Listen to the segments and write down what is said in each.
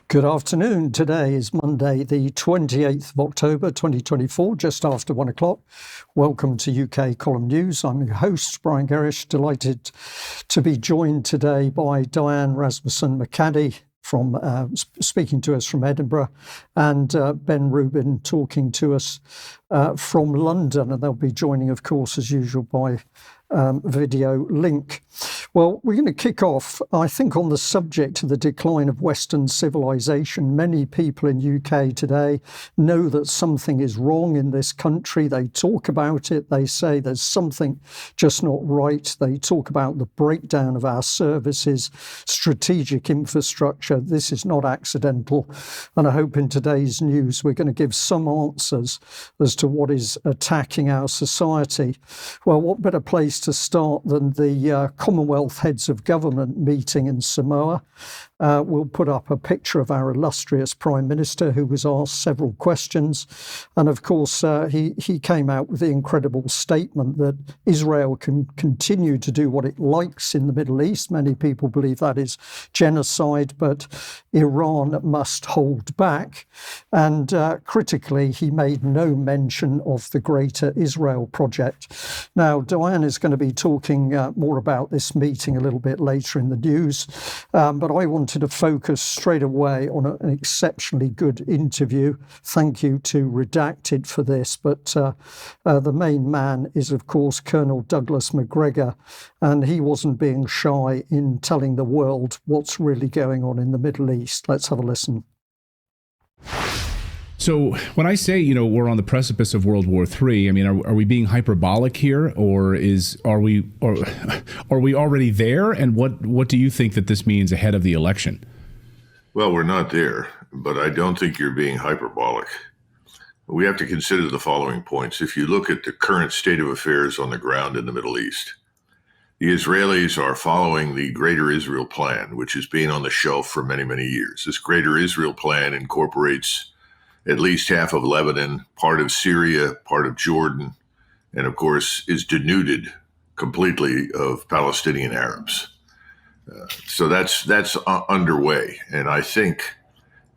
Good afternoon. Today is Monday, the 28th of October, 2024, just after 1 o'clock. Welcome to UK Column News. I'm your host, Brian Gerrish, delighted to be joined today by Diane, Rasmussen, McAdie, from speaking to us from Edinburgh, and Ben Rubin talking to us from London, and they'll be joining, of course, as usual, by video link. Well, we're going to kick off, I think, on the subject of the decline of Western civilization. Many people in UK today know that something is wrong in this country. They talk about it. They say there's something just not right. They talk about the breakdown of our services, strategic infrastructure. This is not accidental. And I hope in today's news we're going to give some answers as to what is attacking our society. Well, what better place to start than the Commonwealth Heads of Government meeting in Samoa. We'll put up a picture of our illustrious Prime Minister, who was asked several questions. And of course, he came out with the incredible statement that Israel can continue to do what it likes in the Middle East. Many people believe that is genocide, but Iran must hold back. And critically, he made no mention of the Greater Israel Project. Now, Diane is going to be talking more about this meeting a little bit later in the news, but I wanted to focus straight away on an exceptionally good interview. Thank you to Redacted for this, but the main man is, of course, Colonel Douglas Macgregor, and he wasn't being shy in telling the world what's really going on in the Middle East. Let's have a listen. So when I say, we're on the precipice of World War III, I mean, are we being hyperbolic here, or are we already there? And what do you think that this means ahead of the election? Well, we're not there, but I don't think you're being hyperbolic. We have to consider the following points. If you look at the current state of affairs on the ground in the Middle East, the Israelis are following the Greater Israel Plan, which has been on the shelf for many, many years. This Greater Israel Plan incorporates at least half of Lebanon, part of Syria, part of Jordan, and of course is denuded completely of Palestinian Arabs. So that's underway. And I think,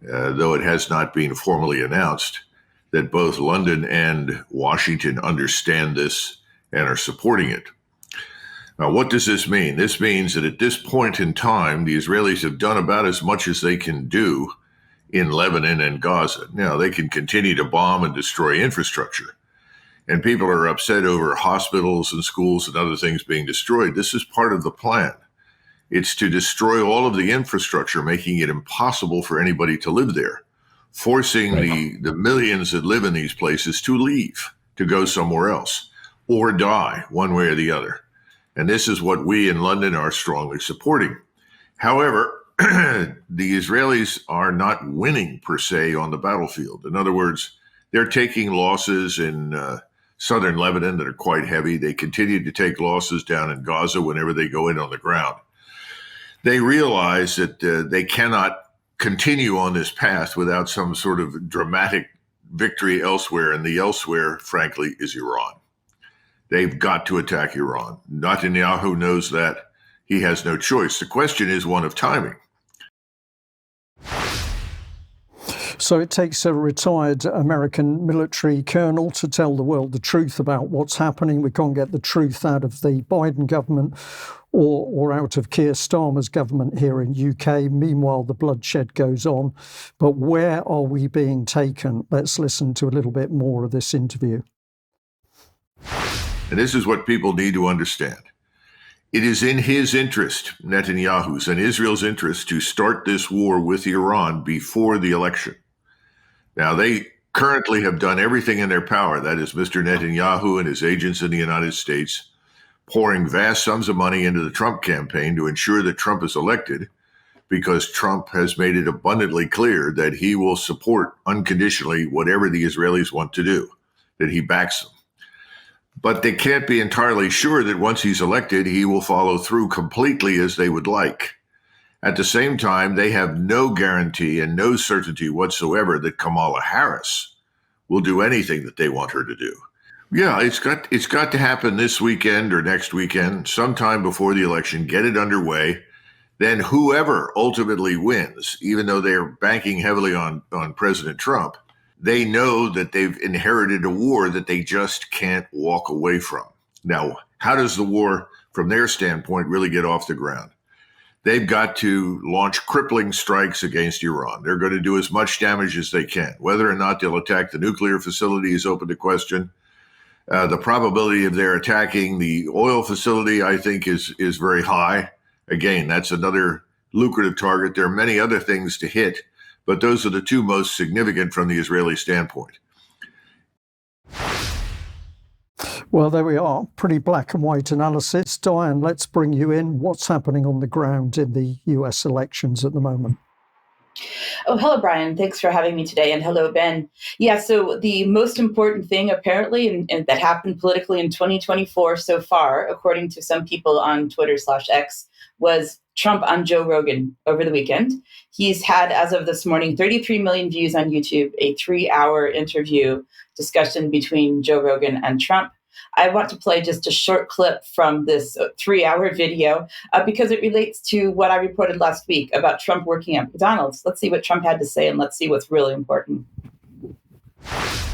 though it has not been formally announced, that both London and Washington understand this and are supporting it. Now, what does this mean? This means that at this point in time, the Israelis have done about as much as they can do in Lebanon and Gaza. Now, they can continue to bomb and destroy infrastructure, and people are upset over hospitals and schools and other things being destroyed. This is part of the plan. It's to destroy all of the infrastructure, making it impossible for anybody to live there, forcing the millions that live in these places to leave, to go somewhere else, or die one way or the other. And this is what we in London are strongly supporting. However, the Israelis are not winning per se on the battlefield. In other words, they're taking losses in southern Lebanon that are quite heavy. They continue to take losses down in Gaza whenever they go in on the ground. They realize that they cannot continue on this path without some sort of dramatic victory elsewhere, and the elsewhere, frankly, is Iran. They've got to attack Iran. Netanyahu knows that. He has no choice. The question is one of timing. So it takes a retired American military colonel to tell the world the truth about what's happening. We can't get the truth out of the Biden government or out of Keir Starmer's government here in UK. Meanwhile, the bloodshed goes on. But where are we being taken? Let's listen to a little bit more of this interview. And this is what people need to understand. It is in his interest, Netanyahu's and Israel's interest, to start this war with Iran before the election. Now, they currently have done everything in their power, that is Mr. Netanyahu and his agents in the United States, pouring vast sums of money into the Trump campaign to ensure that Trump is elected, because Trump has made it abundantly clear that he will support unconditionally whatever the Israelis want to do, that he backs them. But they can't be entirely sure that once he's elected, he will follow through completely as they would like. At the same time, they have no guarantee and no certainty whatsoever that Kamala Harris will do anything that they want her to do. Yeah, it's got to happen this weekend or next weekend, sometime before the election. Get it underway. then whoever ultimately wins, even though they're banking heavily on President Trump, they know that they've inherited a war that they just can't walk away from. Now, how does the war, from their standpoint, really get off the ground? They've got to launch crippling strikes against Iran. They're going to do as much damage as they can. Whether or not they'll attack the nuclear facility is open to question. The probability of their attacking the oil facility, I think, is very high. Again, that's another lucrative target. There are many other things to hit, but those are the two most significant from the Israeli standpoint. Well, there we are. Pretty black and white analysis. Diane, let's bring you in. What's happening on the ground in the US elections at the moment? Oh, hello, Brian. Thanks for having me today. And hello, Ben. Yeah, so the most important thing, apparently, and that happened politically in 2024 so far, according to some people on Twitter/X, was Trump on Joe Rogan over the weekend. He's had, as of this morning, 33 million views on YouTube, a 3-hour interview discussion between Joe Rogan and Trump. I want to play just a short clip from this 3-hour video because it relates to what I reported last week about Trump working at McDonald's. Let's see what Trump had to say, and let's see what's really important.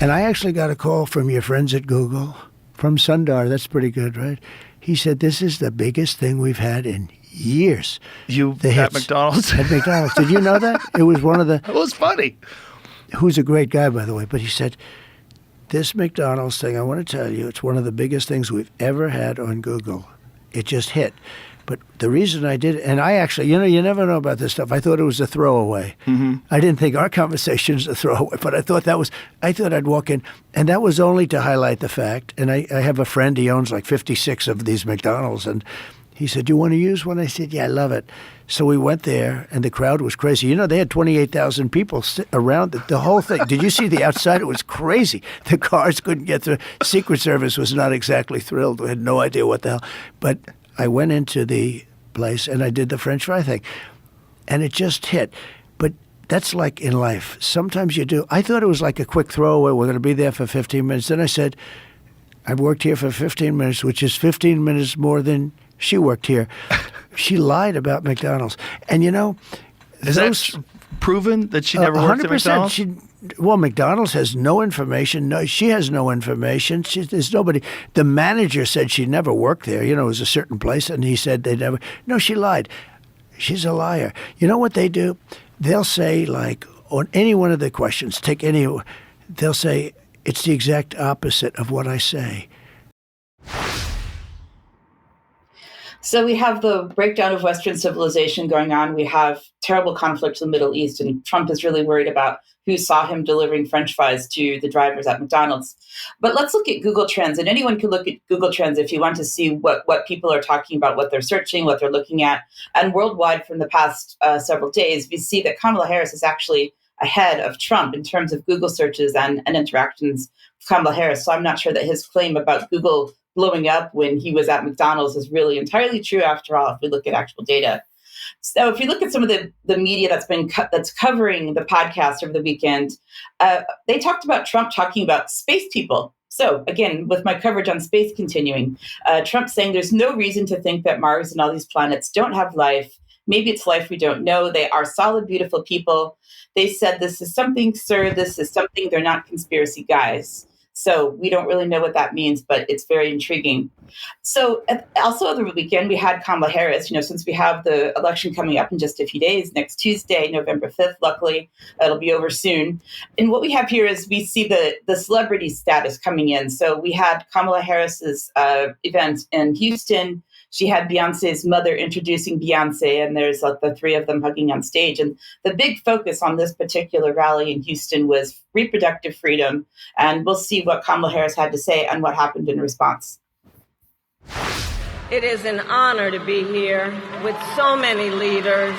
And I actually got a call from your friends at Google, from Sundar. That's pretty good, right? He said, this is the biggest thing we've had in years. You at McDonald's? At McDonald's. Did you know that? It was one of the... It was funny. Who's a great guy, by the way. But he said, this McDonald's thing, I want to tell you, it's one of the biggest things we've ever had on Google. It just hit. But the reason I did, and I actually, you never know about this stuff. I thought it was a throwaway. Mm-hmm. I didn't think our conversation was a throwaway, but I thought I'd walk in. And that was only to highlight the fact. And I have a friend, he owns like 56 of these McDonald's. And he said, you want to use one? I said, yeah, I love it. So we went there, and the crowd was crazy. They had 28,000 people around the whole thing. Did you see the outside? It was crazy. The cars couldn't get through. Secret Service was not exactly thrilled. We had no idea what the hell. But I went into the place, and I did the French fry thing. And it just hit. But that's like in life. Sometimes you do. I thought it was like a quick throwaway. We're going to be there for 15 minutes. Then I said, I've worked here for 15 minutes, which is 15 minutes more than she worked here. She lied about McDonald's. And is that proven that she never worked at McDonald's? McDonald's has no information. No, she has no information. There's nobody. The manager said she never worked there. It was a certain place, and he said they never. No, she lied. She's a liar. You know what they do? They'll say, like, on any one of the questions, they'll say, it's the exact opposite of what I say. So we have the breakdown of Western civilization going on. We have terrible conflict in the Middle East, and Trump is really worried about who saw him delivering French fries to the drivers at McDonald's. But let's look at Google Trends, and anyone can look at Google Trends if you want to see what people are talking about, what they're searching, what they're looking at. And worldwide from the past several days, we see that Kamala Harris is actually ahead of Trump in terms of Google searches and interactions with Kamala Harris. So I'm not sure that his claim about Google blowing up when he was at McDonald's is really entirely true after all, if we look at actual data. So if you look at some of the media that's covering the podcast over the weekend, they talked about Trump talking about space people. So again, with my coverage on space continuing, Trump saying there's no reason to think that Mars and all these planets don't have life. Maybe it's life we don't know. They are solid, beautiful people. They said, this is something, sir, this is something. They're not conspiracy guys. So we don't really know what that means, but it's very intriguing. So also over the weekend, we had Kamala Harris, since we have the election coming up in just a few days, next Tuesday, November 5th, luckily, it'll be over soon. And what we have here is we see the celebrity status coming in. So we had Kamala Harris's event in Houston. She had Beyonce's mother introducing Beyonce, and there's like the three of them hugging on stage. And the big focus on this particular rally in Houston was reproductive freedom. And we'll see what Kamala Harris had to say and what happened in response. It is an honor to be here with so many leaders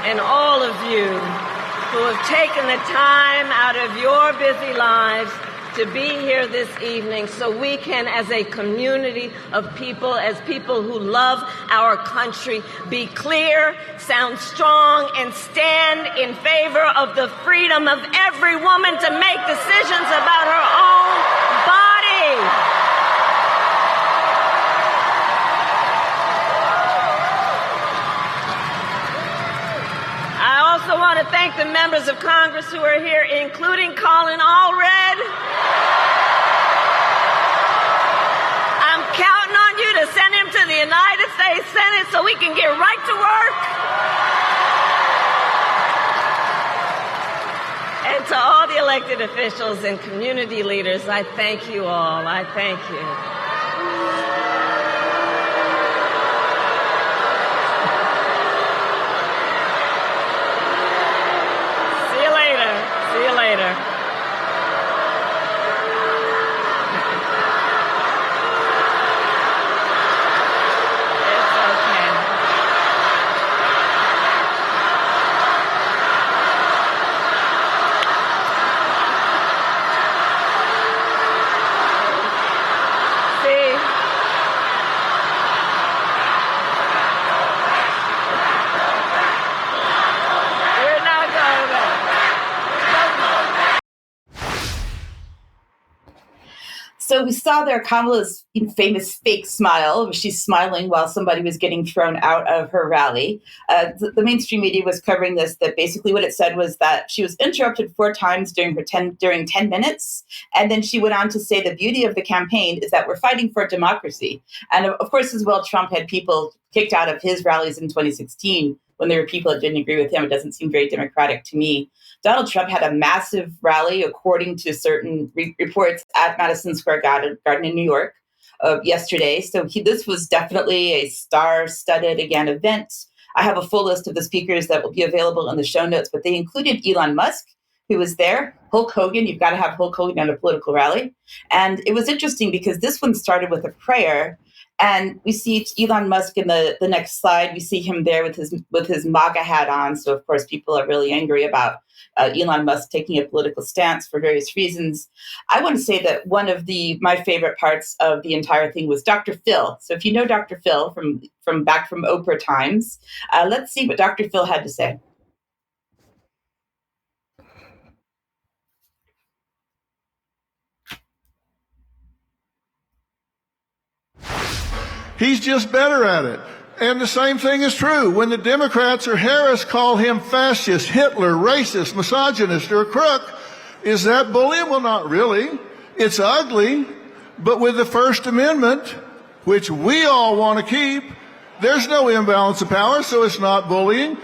and all of you who have taken the time out of your busy lives to be here this evening so we can, as a community of people, as people who love our country, be clear, sound strong, and stand in favor of the freedom of every woman to make decisions about her own body. the members of Congress who are here, including Colin Allred. I'm counting on you to send him to the United States Senate so we can get right to work. And to all the elected officials and community leaders, I thank you all. I thank you. See you later. It's okay. See? We're not going there. So we saw there Kamala's famous fake smile. She's smiling while somebody was getting thrown out of her rally. The mainstream media was covering this, that basically what it said was that she was interrupted 4 times during 10 minutes. And then she went on to say the beauty of the campaign is that we're fighting for democracy. And of course, as well, Trump had people kicked out of his rallies in 2016 when there were people that didn't agree with him. It doesn't seem very democratic to me. Donald Trump had a massive rally, according to certain reports, at Madison Square Garden in New York yesterday. So this was definitely a star-studded, again, event. I have a full list of the speakers that will be available in the show notes, but they included Elon Musk, who was there, Hulk Hogan. You've got to have Hulk Hogan at a political rally. And it was interesting because this one started with a prayer. And we see Elon Musk in the next slide. We see him there with his MAGA hat on. So, of course, people are really angry about Elon Musk taking a political stance for various reasons. I want to say that one of my favorite parts of the entire thing was Dr. Phil. So if you know Dr. Phil from back from Oprah times, let's see what Dr. Phil had to say. He's just better at it. And the same thing is true. When the Democrats or Harris call him fascist, Hitler, racist, misogynist, or a crook, is that bullying? Well, not really. It's ugly. But with the First Amendment, which we all want to keep, there's no imbalance of power, so it's not bullying.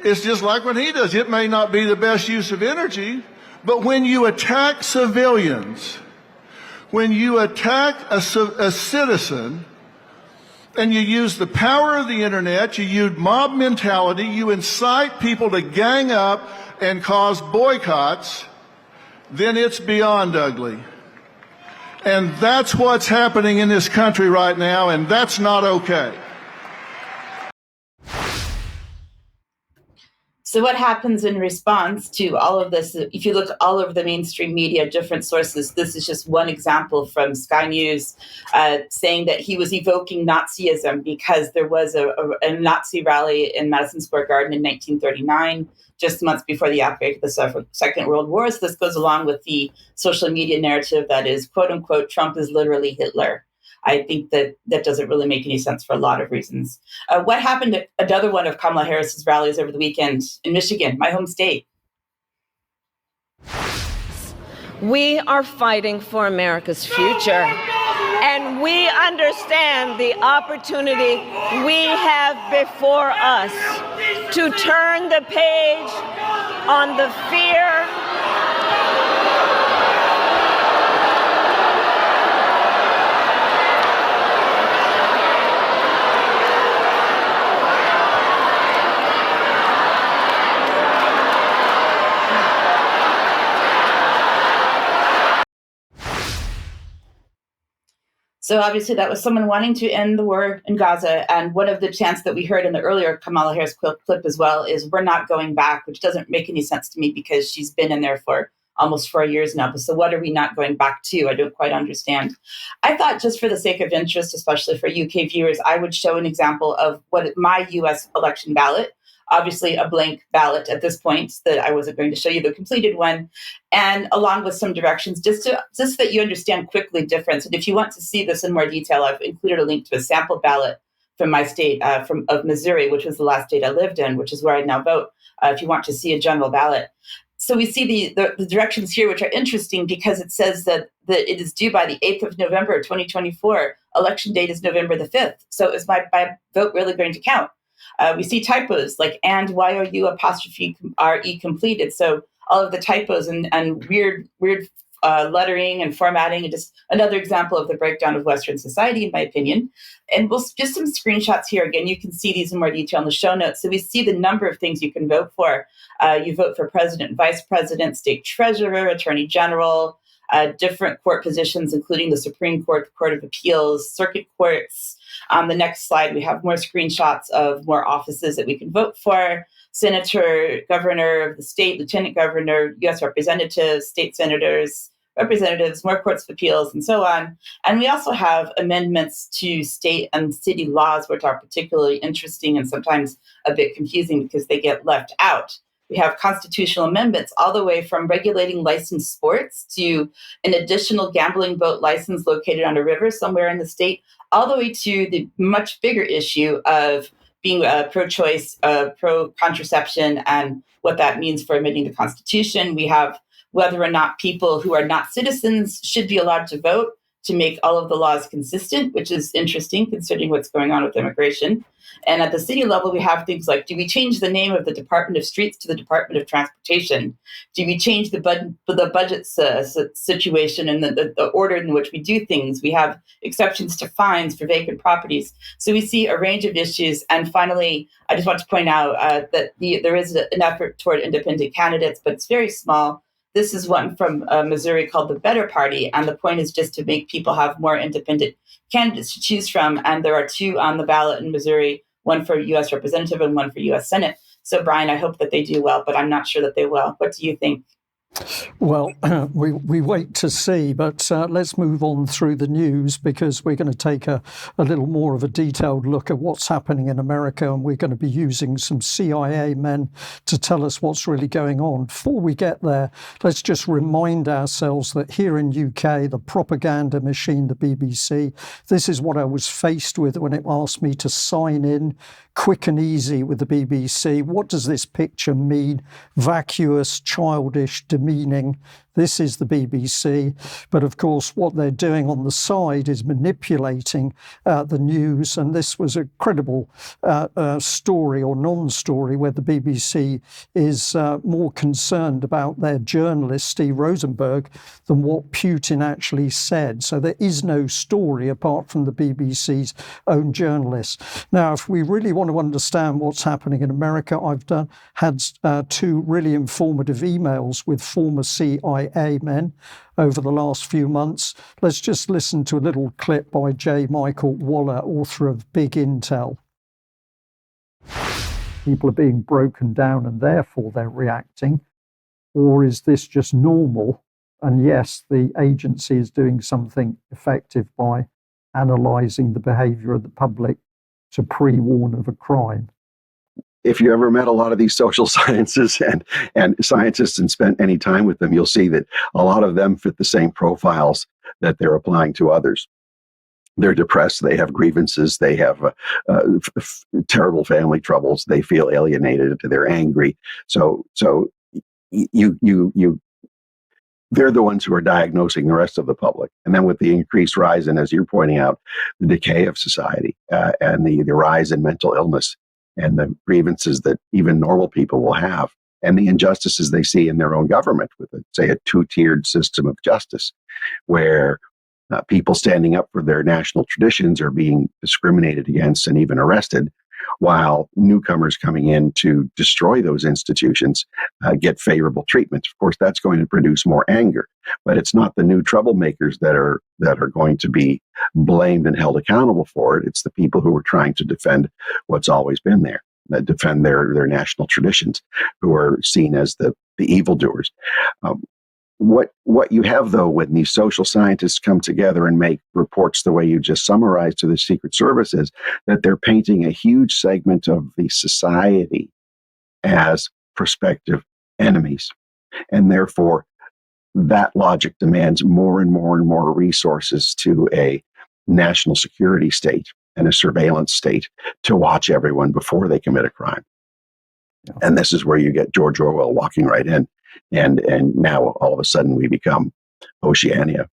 It's just like when he does. It may not be the best use of energy, but when you attack civilians, when you attack a citizen, and you use the power of the internet, you use mob mentality, you incite people to gang up and cause boycotts, then it's beyond ugly. And that's what's happening in this country right now, and that's not okay. So what happens in response to all of this? If you look all over the mainstream media, different sources, this is just one example from Sky News saying that he was evoking Nazism because there was a Nazi rally in Madison Square Garden in 1939, just months before the outbreak of the Second World War. So this goes along with the social media narrative that is, quote unquote, Trump is literally Hitler. I think that doesn't really make any sense for a lot of reasons. What happened at another one of Kamala Harris's rallies over the weekend in Michigan, my home state? We are fighting for America's future, and we understand the opportunity we have before us to turn the page on the fear So obviously that was someone wanting to end the war in Gaza. And one of the chants that we heard in the earlier Kamala Harris clip as well is we're not going back, which doesn't make any sense to me because she's been in there for almost 4 years now. But so what are we not going back to? I don't quite understand. I thought just for the sake of interest, especially for UK viewers, I would show an example of what my US election ballot, obviously a blank ballot at this point, that I wasn't going to show you the completed one, and along with some directions, just that you understand quickly difference. And if you want to see this in more detail, I've included a link to a sample ballot from my state, of Missouri, which was the last state I lived in, which is where I now vote, if you want to see a general ballot. So we see the directions here, which are interesting because it says that it is due by the 8th of November, 2024. Election date is November the 5th. So is my vote really going to count? We see typos like and YOU apostrophe RE completed. So all of the typos and weird lettering and formatting, and just another example of the breakdown of Western society, in my opinion. And we'll just some screenshots here. Again, you can see these in more detail in the show notes. So we see the number of things you can vote for. You vote for president, vice president, state treasurer, attorney general, different court positions, including the Supreme Court, the Court of Appeals, circuit courts. On the next slide, we have more screenshots of more offices that we can vote for. Senator, governor of the state, lieutenant governor, U.S. representatives, state senators, representatives, more courts of appeals, and so on. And we also have amendments to state and city laws, which are particularly interesting and sometimes a bit confusing because they get left out. We have constitutional amendments all the way from regulating licensed sports to an additional gambling boat license located on a river somewhere in the state, all the way to the much bigger issue of being pro-choice, pro-contraception, and what that means for amending the Constitution. We have whether or not people who are not citizens should be allowed to vote to make all of the laws consistent, which is interesting considering what's going on with immigration. And at the city level, we have things like, do we change the name of the Department of Streets to the Department of Transportation? Do we change the budget situation and the order in which we do things? We have exceptions to fines for vacant properties. So we see a range of issues. And finally, I just want to point out that there is an effort toward independent candidates, but it's very small. This is one from Missouri called the Better Party, and the point is just to make people have more independent candidates to choose from. And there are two on the ballot in Missouri, one for U.S. Representative and one for U.S. Senate. So, Brian, I hope that they do well, but I'm not sure that they will. What do you think? Well, we wait to see, but let's move on through the news because we're going to take a little more of a detailed look at what's happening in America, and we're going to be using some CIA men to tell us what's really going on. Before we get there, let's just remind ourselves that here in UK, the propaganda machine, the BBC, this is what I was faced with when it asked me to sign in quick and easy with the BBC. What does this picture mean? Vacuous, childish, demeaning. This is the BBC. But of course, what they're doing on the side is manipulating the news. And this was a credible story or non-story where the BBC is more concerned about their journalist, Steve Rosenberg, than what Putin actually said. So there is no story apart from the BBC's own journalists. Now, if we really want to understand what's happening in America, I've had two really informative emails with former CIA men over the last few months. Let's just listen to a little clip by J. Michael Waller, author of Big Intel. People are being broken down and therefore they're reacting, or is this just normal? And yes, the agency is doing something effective by analysing the behaviour of the public to pre-warn of a crime. If you ever met a lot of these social sciences and scientists and spent any time with them, you'll see that a lot of them fit the same profiles that they're applying to others. They're depressed, they have grievances, they have terrible family troubles, they feel alienated, they're angry. So they're the ones who are diagnosing the rest of the public. And then with the increased rise in, as you're pointing out, the decay of society and the rise in mental illness and the grievances that even normal people will have, and the injustices they see in their own government with, say, a two-tiered system of justice, where people standing up for their national traditions are being discriminated against and even arrested, while newcomers coming in to destroy those institutions get favorable treatment. Of course, that's going to produce more anger, but it's not the new troublemakers that are going to be blamed and held accountable for it. It's the people who are trying to defend what's always been there, that defend their national traditions, who are seen as the evildoers. What you have, though, when these social scientists come together and make reports the way you just summarized to the Secret Service, is that they're painting a huge segment of the society as prospective enemies. And therefore, that logic demands more and more and more resources to a national security state. and a surveillance state to watch everyone before they commit a crime. And this is where you get George Orwell walking right in. And now all of a sudden we become Oceania.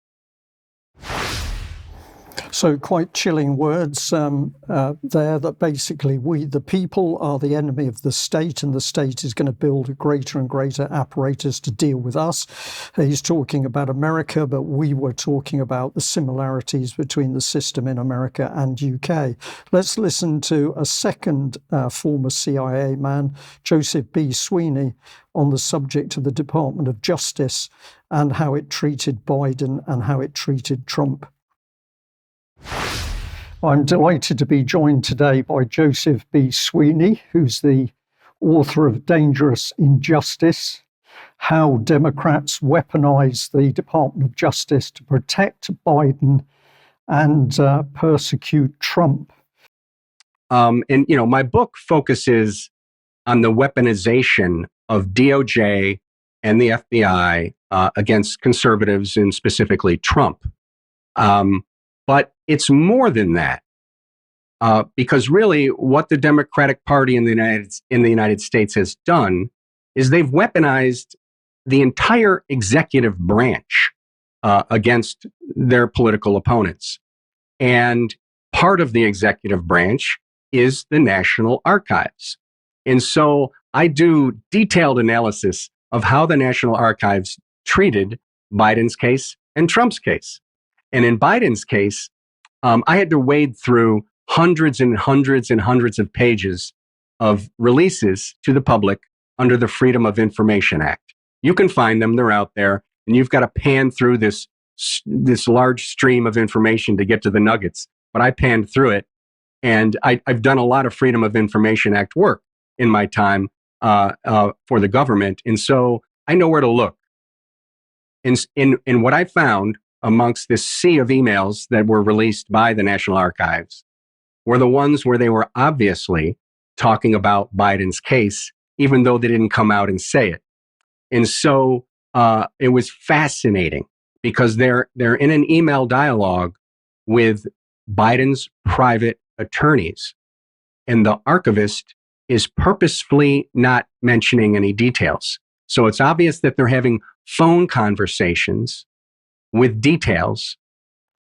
So quite chilling words there, that basically we, the people, are the enemy of the state, and the state is going to build a greater and greater apparatus to deal with us. He's talking about America, but we were talking about the similarities between the system in America and UK. Let's listen to a second former CIA man, Joseph B. Sweeney, on the subject of the Department of Justice and how it treated Biden and how it treated Trump. I'm delighted to be joined today by Joseph B. Sweeney, who's the author of Dangerous Injustice: How Democrats Weaponize the Department of Justice to Protect Biden and Persecute Trump. And, my book focuses on the weaponization of DOJ and the FBI against conservatives, and specifically Trump. But it's more than that, because really what the Democratic Party in the United States has done is they've weaponized the entire executive branch against their political opponents. And part of the executive branch is the National Archives. And so I do detailed analysis of how the National Archives treated Biden's case and Trump's case. And in Biden's case, I had to wade through hundreds and hundreds and hundreds of pages of releases to the public under the Freedom of Information Act. You can find them, they're out there, and you've got to pan through this large stream of information to get to the nuggets. But I panned through it, and I've done a lot of Freedom of Information Act work in my time for the government, and so I know where to look. In what I found amongst this sea of emails that were released by the National Archives were the ones where they were obviously talking about Biden's case, even though they didn't come out and say it. And so it was fascinating because they're in an email dialogue with Biden's private attorneys, and the archivist is purposefully not mentioning any details. So it's obvious that they're having phone conversations with details,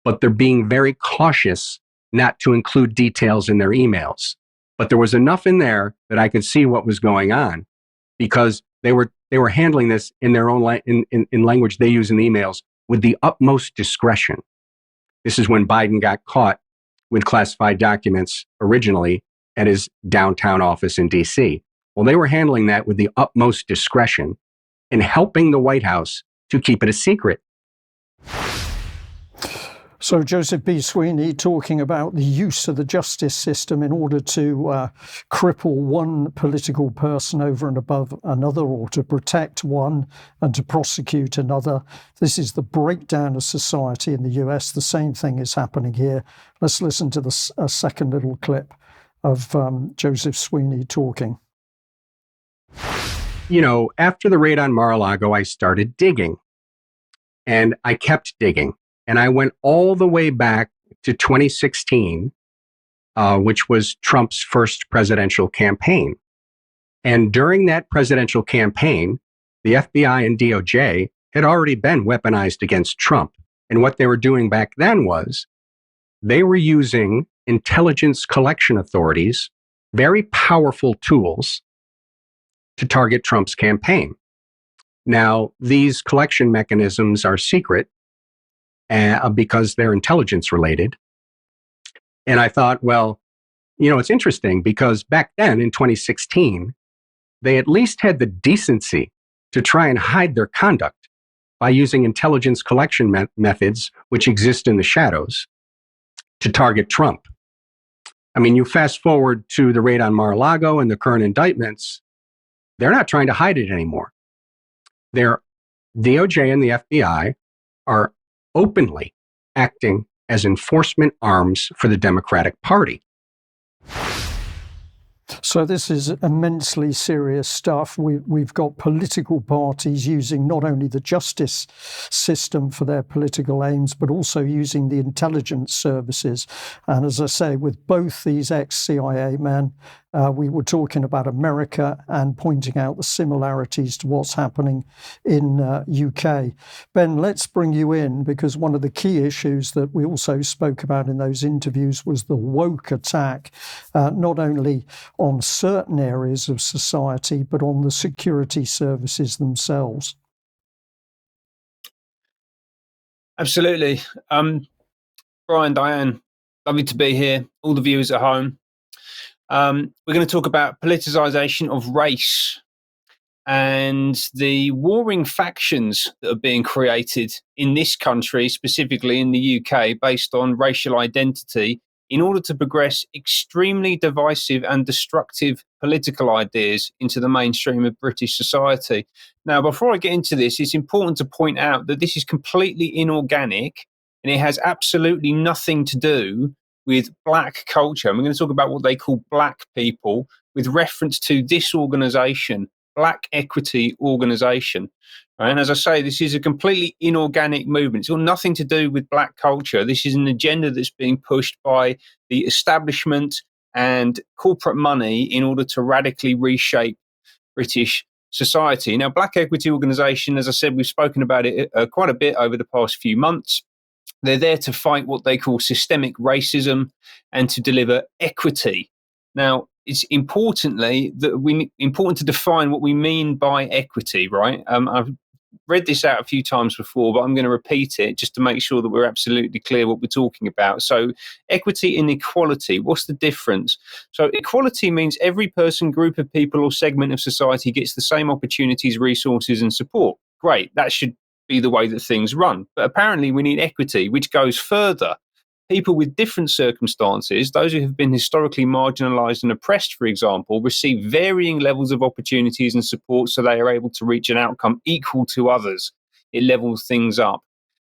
but they're being very cautious not to include details in their emails. But there was enough in there that I could see what was going on, because they were handling this in their own in language they use in the emails with the utmost discretion. This is when Biden got caught with classified documents originally at his downtown office in DC. Well, they were handling that with the utmost discretion and helping the White House to keep it a secret. So Joseph B. Sweeney talking about the use of the justice system in order to cripple one political person over and above another, or to protect one and to prosecute another. This is the breakdown of society in the US. The same thing is happening here. Let's listen to a second little clip of Joseph Sweeney talking. After the raid on Mar-a-Lago, I started digging, and I kept digging. And I went all the way back to 2016, which was Trump's first presidential campaign. And during that presidential campaign, the FBI and DOJ had already been weaponized against Trump. And what they were doing back then was they were using intelligence collection authorities, very powerful tools, to target Trump's campaign. Now, these collection mechanisms are secret, because they're intelligence related. And I thought, well, it's interesting because back then in 2016, they at least had the decency to try and hide their conduct by using intelligence collection methods, which exist in the shadows, to target Trump. I mean, you fast forward to the raid on Mar-a-Lago and the current indictments, they're not trying to hide it anymore. Their DOJ and the FBI are openly acting as enforcement arms for the Democratic Party. So this is immensely serious stuff. We've got political parties using not only the justice system for their political aims, but also using the intelligence services. And as I say, with both these ex-CIA men, we were talking about America and pointing out the similarities to what's happening in UK. Ben, let's bring you in, because one of the key issues that we also spoke about in those interviews was the woke attack, not only on certain areas of society, but on the security services themselves. Absolutely. Brian, Diane, lovely to be here. All the viewers at home. We're going to talk about politicization of race and the warring factions that are being created in this country, specifically in the UK, based on racial identity, in order to progress extremely divisive and destructive political ideas into the mainstream of British society. Now, before I get into this, it's important to point out that this is completely inorganic and it has absolutely nothing to do with black culture. And we're going to talk about what they call black people with reference to this organization, Black Equity Organization. Right? And as I say, this is a completely inorganic movement. It's got nothing to do with black culture. This is an agenda that's being pushed by the establishment and corporate money in order to radically reshape British society. Now, Black Equity Organization, as I said, we've spoken about it quite a bit over the past few months. They're there to fight what they call systemic racism and to deliver equity. Now, it's important to define what we mean by equity, right? I've read this out a few times before, but I'm going to repeat it just to make sure that we're absolutely clear what we're talking about. So equity and equality, what's the difference? So equality means every person, group of people or segment of society gets the same opportunities, resources and support. Great, that should be the way that things run. But apparently we need equity, which goes further. People with different circumstances, those who have been historically marginalized and oppressed, for example, receive varying levels of opportunities and support so they are able to reach an outcome equal to others. It levels things up.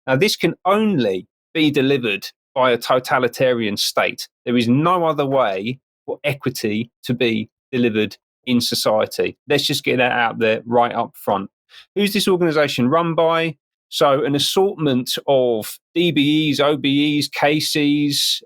Now, this can only be delivered by a totalitarian state. There is no other way for equity to be delivered in society. Let's just get that out there right up front. Who's this organization run by? So an assortment of DBEs, OBEs, KCs,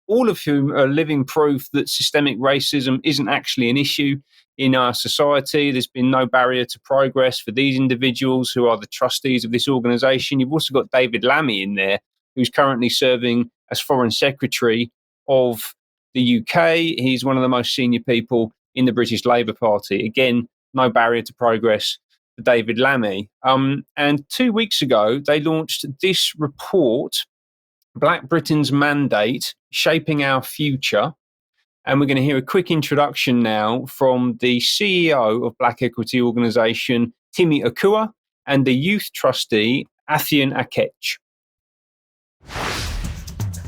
all of whom are living proof that systemic racism isn't actually an issue in our society. There's been no barrier to progress for these individuals who are the trustees of this organization. You've also got David Lammy in there, who's currently serving as Foreign Secretary of the UK. He's one of the most senior people in the British Labour Party. Again, no barrier to progress for David Lammy. And 2 weeks ago, they launched this report, Black Britain's Mandate, Shaping Our Future. And we're going to hear a quick introduction now from the CEO of Black Equity Organisation, Timi Okua, and the youth trustee, Athian Akech.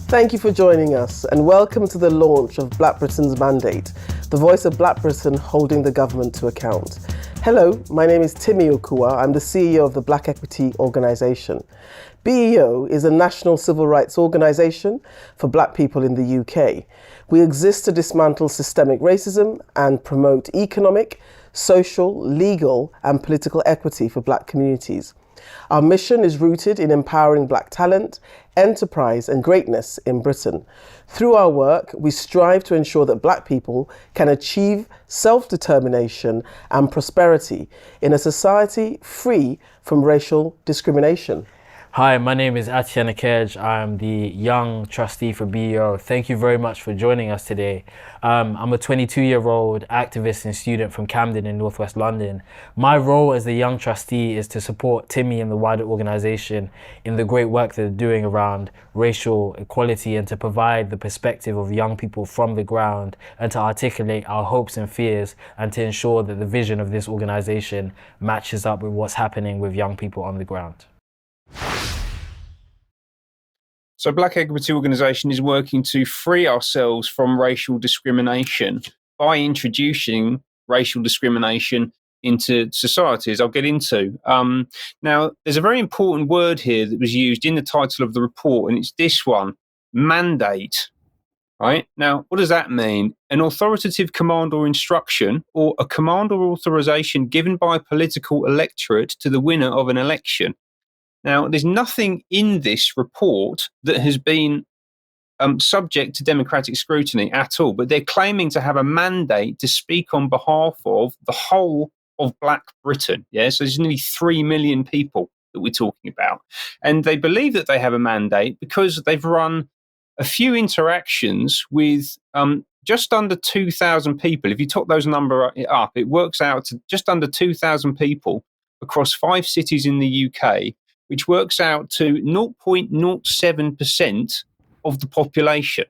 Thank you for joining us and welcome to the launch of Black Britain's Mandate, the voice of Black Britain holding the government to account. Hello, my name is Timi Okua. I'm the CEO of the Black Equity Organisation. BEO is a national civil rights organisation for black people in the UK. We exist to dismantle systemic racism and promote economic, social, legal and political equity for black communities. Our mission is rooted in empowering black talent, enterprise and greatness in Britain. Through our work, we strive to ensure that black people can achieve self-determination and prosperity in a society free from racial discrimination. Hi, my name is Athian Akech. I'm the young trustee for BEO. Thank you very much for joining us today. I'm a 22-year-old activist and student from Camden in Northwest London. My role as the young trustee is to support Timi and the wider organisation in the great work they're doing around racial equality and to provide the perspective of young people from the ground and to articulate our hopes and fears and to ensure that the vision of this organisation matches up with what's happening with young people on the ground. So Black Equity Organisation is working to free ourselves from racial discrimination by introducing racial discrimination into society, as I'll get into. Now, there's a very important word here that was used in the title of the report, and it's this one, mandate. Right? Now, what does that mean? An authoritative command or instruction, or a command or authorization given by a political electorate to the winner of an election. Now, there's nothing in this report that has been subject to democratic scrutiny at all, but they're claiming to have a mandate to speak on behalf of the whole of Black Britain. Yeah, so there's nearly 3 million people that we're talking about. And they believe that they have a mandate because they've run a few interactions with just under 2,000 people. If you top those numbers up, it works out to just under 2,000 people across 5 cities in the UK, which works out to 0.07% of the population.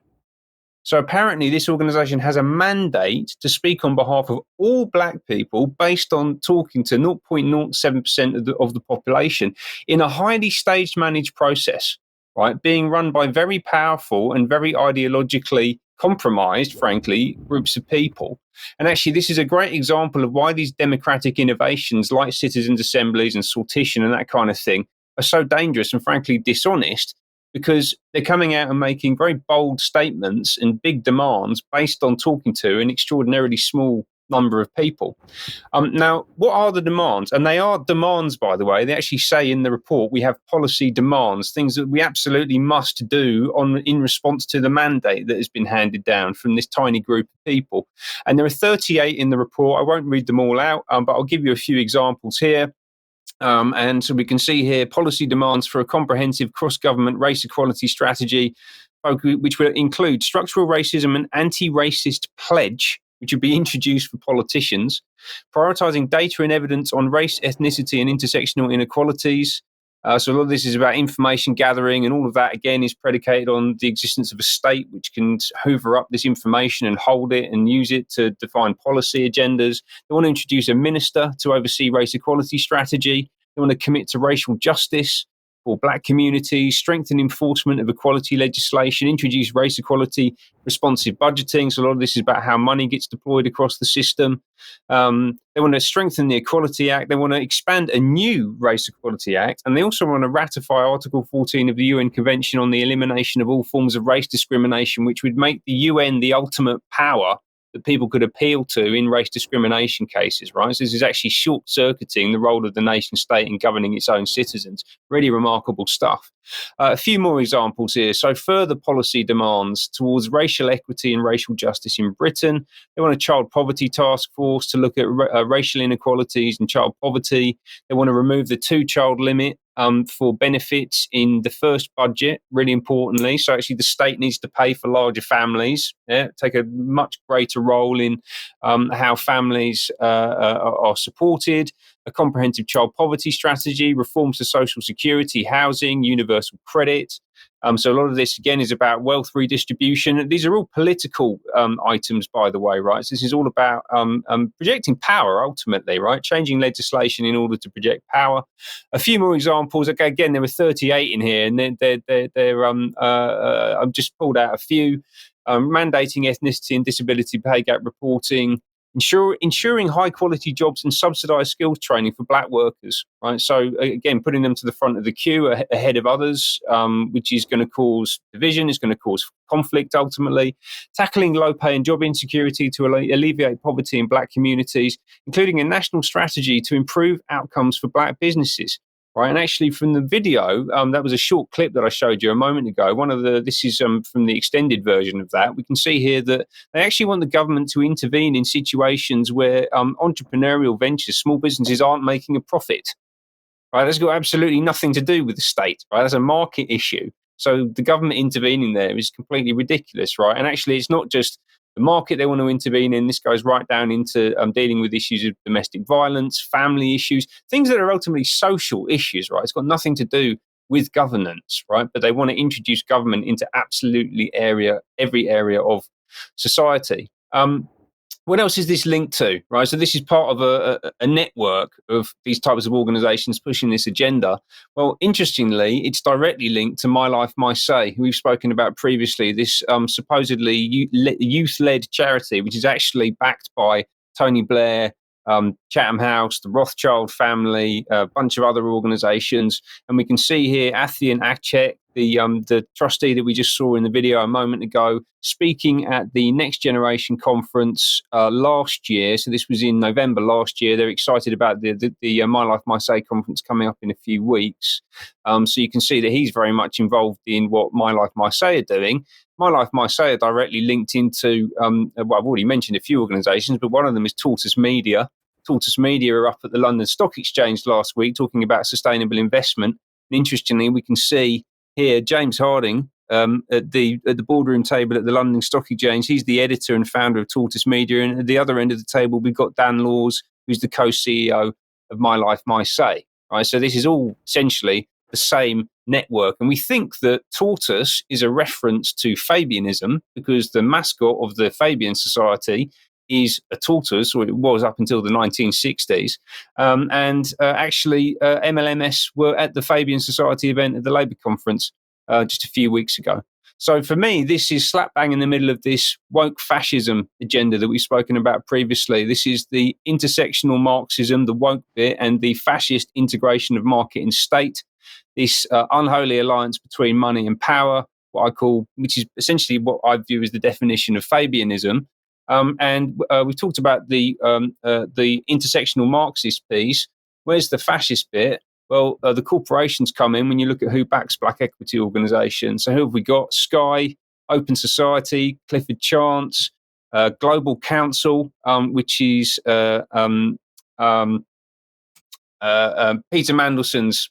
So apparently this organization has a mandate to speak on behalf of all Black people based on talking to 0.07% of the population in a highly staged, managed process, right? Being run by very powerful and very ideologically compromised, frankly, groups of people. And actually, this is a great example of why these democratic innovations like citizens' assemblies and sortition and that kind of thing are so dangerous and frankly dishonest, because they're coming out and making very bold statements and big demands based on talking to an extraordinarily small number of people. Now, what are the demands? And they are demands, by the way. They actually say in the report, we have policy demands, things that we absolutely must do in response to the mandate that has been handed down from this tiny group of people. And there are 38 in the report. I won't read them all out, but I'll give you a few examples here. And so we can see here policy demands for a comprehensive cross-government race equality strategy, which will include structural racism and anti-racist pledge, which would be introduced for politicians, prioritizing data and evidence on race, ethnicity, and intersectional inequalities. So a lot of this is about information gathering, and all of that, again, is predicated on the existence of a state which can hoover up this information and hold it and use it to define policy agendas. They want to introduce a minister to oversee race equality strategy. They want to commit to racial justice for Black communities, strengthen enforcement of equality legislation, introduce race equality responsive budgeting. So a lot of this is about how money gets deployed across the system. They want to strengthen the Equality Act. They want to expand a new Race Equality Act. And they also want to ratify Article 14 of the UN Convention on the Elimination of All Forms of Race Discrimination, which would make the UN the ultimate power that people could appeal to in race discrimination cases, right? So this is actually short-circuiting the role of the nation state in governing its own citizens. Really remarkable stuff. A few more examples here. So further policy demands towards racial equity and racial justice in Britain. They want a child poverty task force to look at racial inequalities and child poverty. They want to remove the 2-child limit for benefits in the first budget, really importantly. So actually the state needs to pay for larger families, take a much greater role in how families are supported, a comprehensive child poverty strategy, reforms to social security, housing, universal credit. So a lot of this, again, is about wealth redistribution. These are all political items, by the way, right? So this is all about projecting power, ultimately, right? Changing legislation in order to project power. A few more examples. Okay, again, there were 38 in here, and I've just pulled out a few. Mandating ethnicity and disability pay gap reporting, ensuring high-quality jobs and subsidised skills training for Black workers, right? So, again, putting them to the front of the queue ahead of others, which is going to cause division, is going to cause conflict, ultimately. Tackling low pay and job insecurity to alleviate poverty in Black communities, including a national strategy to improve outcomes for Black businesses. Right, and actually, from the video, that was a short clip that I showed you a moment ago. This is from the extended version of that. We can see here that they actually want the government to intervene in situations where entrepreneurial ventures, small businesses, aren't making a profit. Right, that's got absolutely nothing to do with the state. Right, that's a market issue. So the government intervening there is completely ridiculous. Right, and actually, it's not just the market they want to intervene in. This goes right down into dealing with issues of domestic violence, family issues, things that are ultimately social issues, right? It's got nothing to do with governance, right? But they want to introduce government into absolutely every area of society. What else is this linked to, right? So this is part of a network of these types of organizations pushing this agenda. Well, interestingly, it's directly linked to My Life, My Say, who we've spoken about previously, this supposedly youth-led charity, which is actually backed by Tony Blair, Chatham House, the Rothschild family, a bunch of other organizations. And we can see here Athian Akchet, the trustee that we just saw in the video a moment ago, speaking at the Next Generation conference last year. So this was in November last year. They're excited about the My Life, My Say conference coming up in a few weeks. So you can see that he's very much involved in what My Life, My Say are doing. My Life, My Say are directly linked into, well, I've already mentioned a few organisations, but one of them is Tortoise Media. Tortoise Media are up at the London Stock Exchange last week talking about sustainable investment. And interestingly, we can see here James Harding at the boardroom table at the London Stock Exchange. He's the editor and founder of Tortoise Media. And at the other end of the table, we've got Dan Laws, who's the co-CEO of My Life, My Say. Right? So this is all essentially the same network. And we think that tortoise is a reference to Fabianism because the mascot of the Fabian Society is a tortoise, or it was up until the 1960s. Actually, MLMS were at the Fabian Society event at the Labour conference just a few weeks ago. So for me, this is slap bang in the middle of this woke fascism agenda that we've spoken about previously. This is the intersectional Marxism, the woke bit, and the fascist integration of market and state. This unholy alliance between money and power, what I call, which is essentially what I view as the definition of Fabianism. We've talked about the intersectional Marxist piece. Where's the fascist bit? Well, the corporations come in when you look at who backs black equity organisations. So who have we got? Sky, Open Society, Clifford Chance, Global Council, which is Peter Mandelson's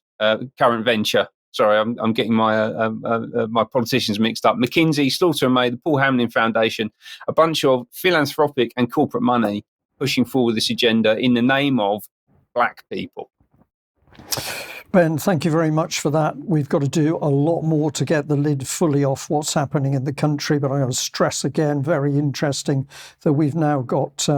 current venture. Sorry, I'm getting my politicians mixed up. McKinsey, Slaughter and May, the Paul Hamlin Foundation, a bunch of philanthropic and corporate money pushing forward this agenda in the name of black people. Ben, thank you very much for that. We've got to do a lot more to get the lid fully off what's happening in the country, but I'm going to stress again, very interesting that we've now got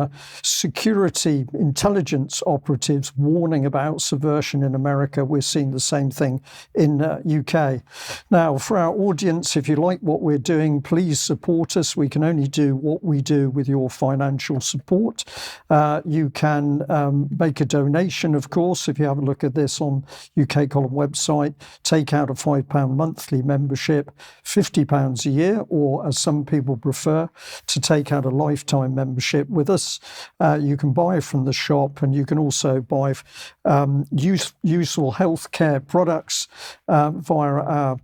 security intelligence operatives warning about subversion in America. We're seeing the same thing in UK. Now, for our audience, if you like what we're doing, please support us. We can only do what we do with your financial support. You can make a donation, of course, if you have a look at this on UK Column website, take out a £5 monthly membership, £50 a year, or as some people prefer, to take out a lifetime membership with us. You can buy from the shop, and you can also buy useful healthcare products via our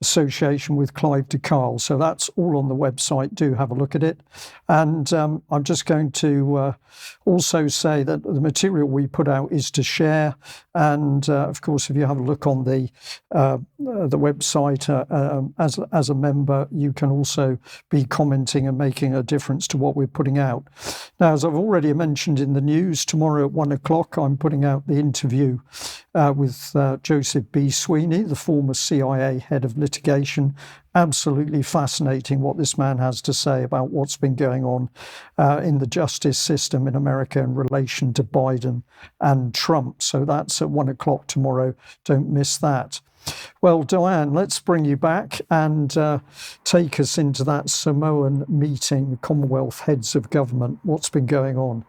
association with Clive de Carle. So that's all on the website. Do have a look at it. And I'm just going to also say that the material we put out is to share. And of course, if you have a look on the website as a member, you can also be commenting and making a difference to what we're putting out. Now, as I've already mentioned in the news, tomorrow at 1 o'clock, I'm putting out the interview with Joseph B. Sweeney, the former CIA head of litigation. Absolutely fascinating what this man has to say about what's been going on in the justice system in America in relation to Biden and Trump. So that's at 1 o'clock tomorrow. Don't miss that. Well, Diane, let's bring you back and take us into that Samoan meeting, Commonwealth heads of government. What's been going on?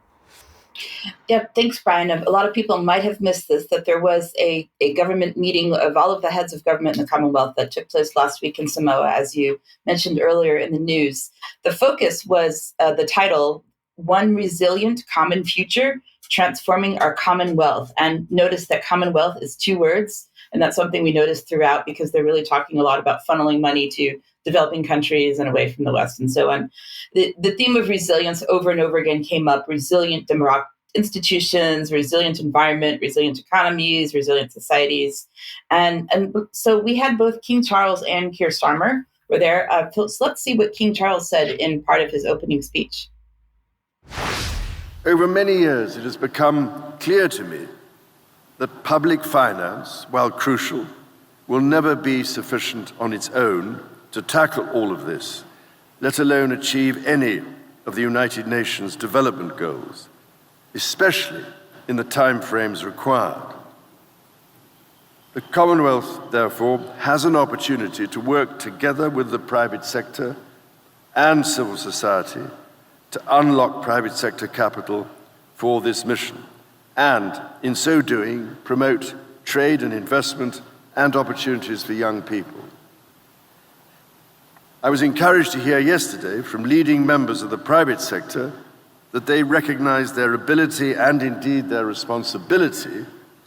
Yeah, thanks, Brian. A lot of people might have missed this, that there was a government meeting of all of the heads of government in the Commonwealth that took place last week in Samoa, as you mentioned earlier in the news. The focus was the title, One Resilient Common Future, Transforming Our Commonwealth. And notice that Commonwealth is 2 words, and that's something we noticed throughout because they're really talking a lot about funneling money to developing countries and away from the West and so on. The theme of resilience over and over again came up: resilient institutions, resilient environment, resilient economies, resilient societies. And so we had both King Charles and Keir Starmer were there. So let's see what King Charles said in part of his opening speech. Over many years, it has become clear to me that public finance, while crucial, will never be sufficient on its own to tackle all of this, let alone achieve any of the United Nations development goals, especially in the timeframes required. The Commonwealth, therefore, has an opportunity to work together with the private sector and civil society to unlock private sector capital for this mission, and in so doing, promote trade and investment and opportunities for young people. I was encouraged to hear yesterday from leading members of the private sector that they recognize their ability and indeed their responsibility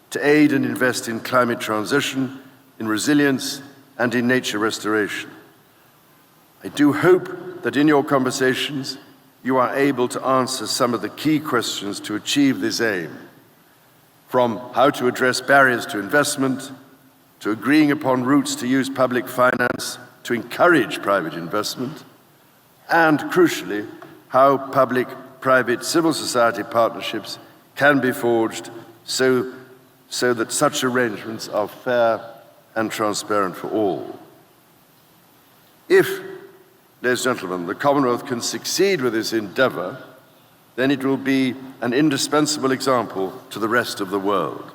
to aid and invest in climate transition, in resilience, and in nature restoration. I do hope that in your conversations, you are able to answer some of the key questions to achieve this aim, from how to address barriers to investment, to agreeing upon routes to use public finance to encourage private investment, and crucially, how public-private civil society partnerships can be forged so that such arrangements are fair and transparent for all. If, ladies and gentlemen, the Commonwealth can succeed with this endeavor, then it will be an indispensable example to the rest of the world.